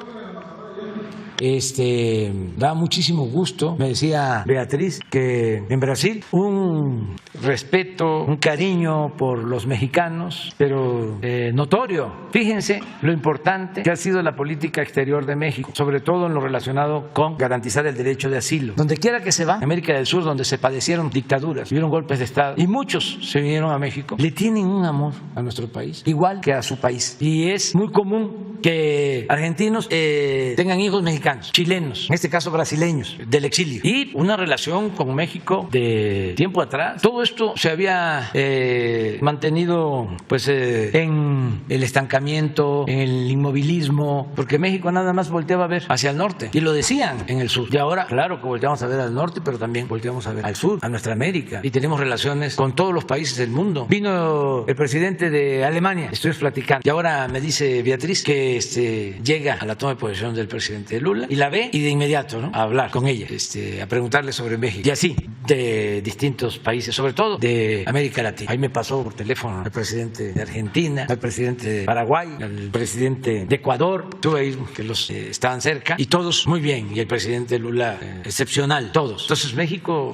Speaker 1: Da muchísimo gusto, me decía Beatriz, que en Brasil un respeto, un cariño por los mexicanos, pero notorio. Fíjense lo importante que ha sido la política exterior de México, sobre todo en lo relacionado con garantizar el derecho de asilo. Donde quiera que se va, América del Sur, donde se padecieron dictaduras, hubieron golpes de Estado, y muchos se vinieron a México, le tienen un amor a nuestro país, igual que a su país. Y es muy común que argentinos tengan hijos mexicanos, chilenos, en este caso brasileños, del exilio, y una relación con México de tiempo atrás. Todo esto se había mantenido en el estancamiento, en el inmovilismo, porque México nada más volteaba a ver hacia el norte, y lo decían en el sur. Y ahora, claro que volteamos a ver al norte, pero también volteamos a ver al sur, a nuestra América, y tenemos relaciones con todos los países del mundo. Vino el presidente de Alemania, estoy platicando, y ahora me dice Beatriz que que llega a la toma de posesión del presidente Lula y la ve y de inmediato, ¿no?, a hablar con ella, a preguntarle sobre México. Y así, de distintos países, sobre todo de América Latina. Ahí me pasó por teléfono al presidente de Argentina, al presidente de Paraguay, al presidente de Ecuador, tuve ahí que los estaban cerca, y todos muy bien, y el presidente Lula excepcional, todos. Entonces México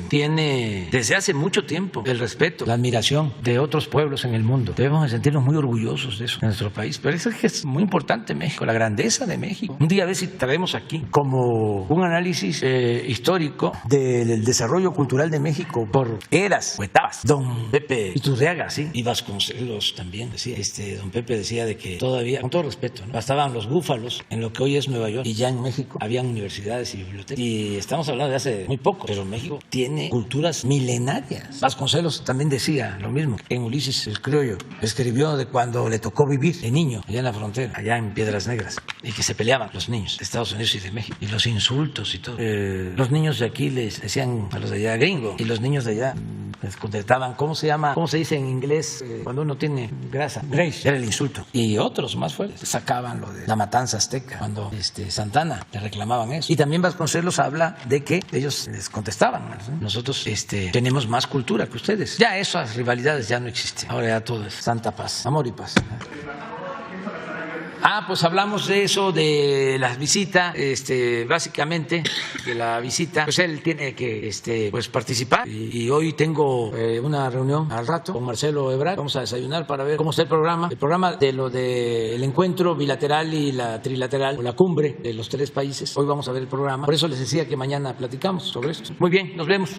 Speaker 1: tiene desde hace mucho tiempo el respeto, la admiración de otros pueblos en el mundo. Debemos sentirnos muy orgullosos de eso en nuestro país. Pero eso es que es muy importante México, la grandeza de México. Un día a ver si traemos aquí como un análisis histórico del desarrollo cultural de México por eras o etapas. Don Pepe Iturriaga, sí, y Vasconcelos también decía, don Pepe decía de que todavía, con todo respeto, ¿no?, bastaban los búfalos en lo que hoy es Nueva York, y ya en México habían universidades y bibliotecas. Y estamos hablando de hace muy poco, pero México tiene culturas milenarias. Vasconcelos también decía lo mismo. En Ulises el Criollo escribió de cuando le tocó vivir de niño allá en la frontera, allá en Piedras Negras, y que se peleaban los niños de Estados Unidos y de México, y los insultos y todo. Los niños de aquí les decían a los de allá gringo, y los niños de allá les contestaban, ¿cómo se llama? ¿Cómo se dice en inglés cuando uno tiene grasa? Grace, era el insulto. Y otros más fuertes sacaban lo de la matanza azteca, cuando Santana le reclamaban eso. Y también Vasconcelos habla de que ellos les contestaban, ¿no? Nosotros tenemos más cultura que ustedes. Ya esas rivalidades ya no existen. Ahora ya todo es santa paz, amor y paz. Pues hablamos de eso, de la visita, básicamente de la visita, pues él tiene que pues participar, y hoy tengo una reunión al rato con Marcelo Ebrard. Vamos a desayunar para ver cómo está el programa de lo del encuentro bilateral y la trilateral, o la cumbre de los tres países. Hoy vamos a ver el programa, por eso les decía que mañana platicamos sobre esto. Muy bien, nos vemos.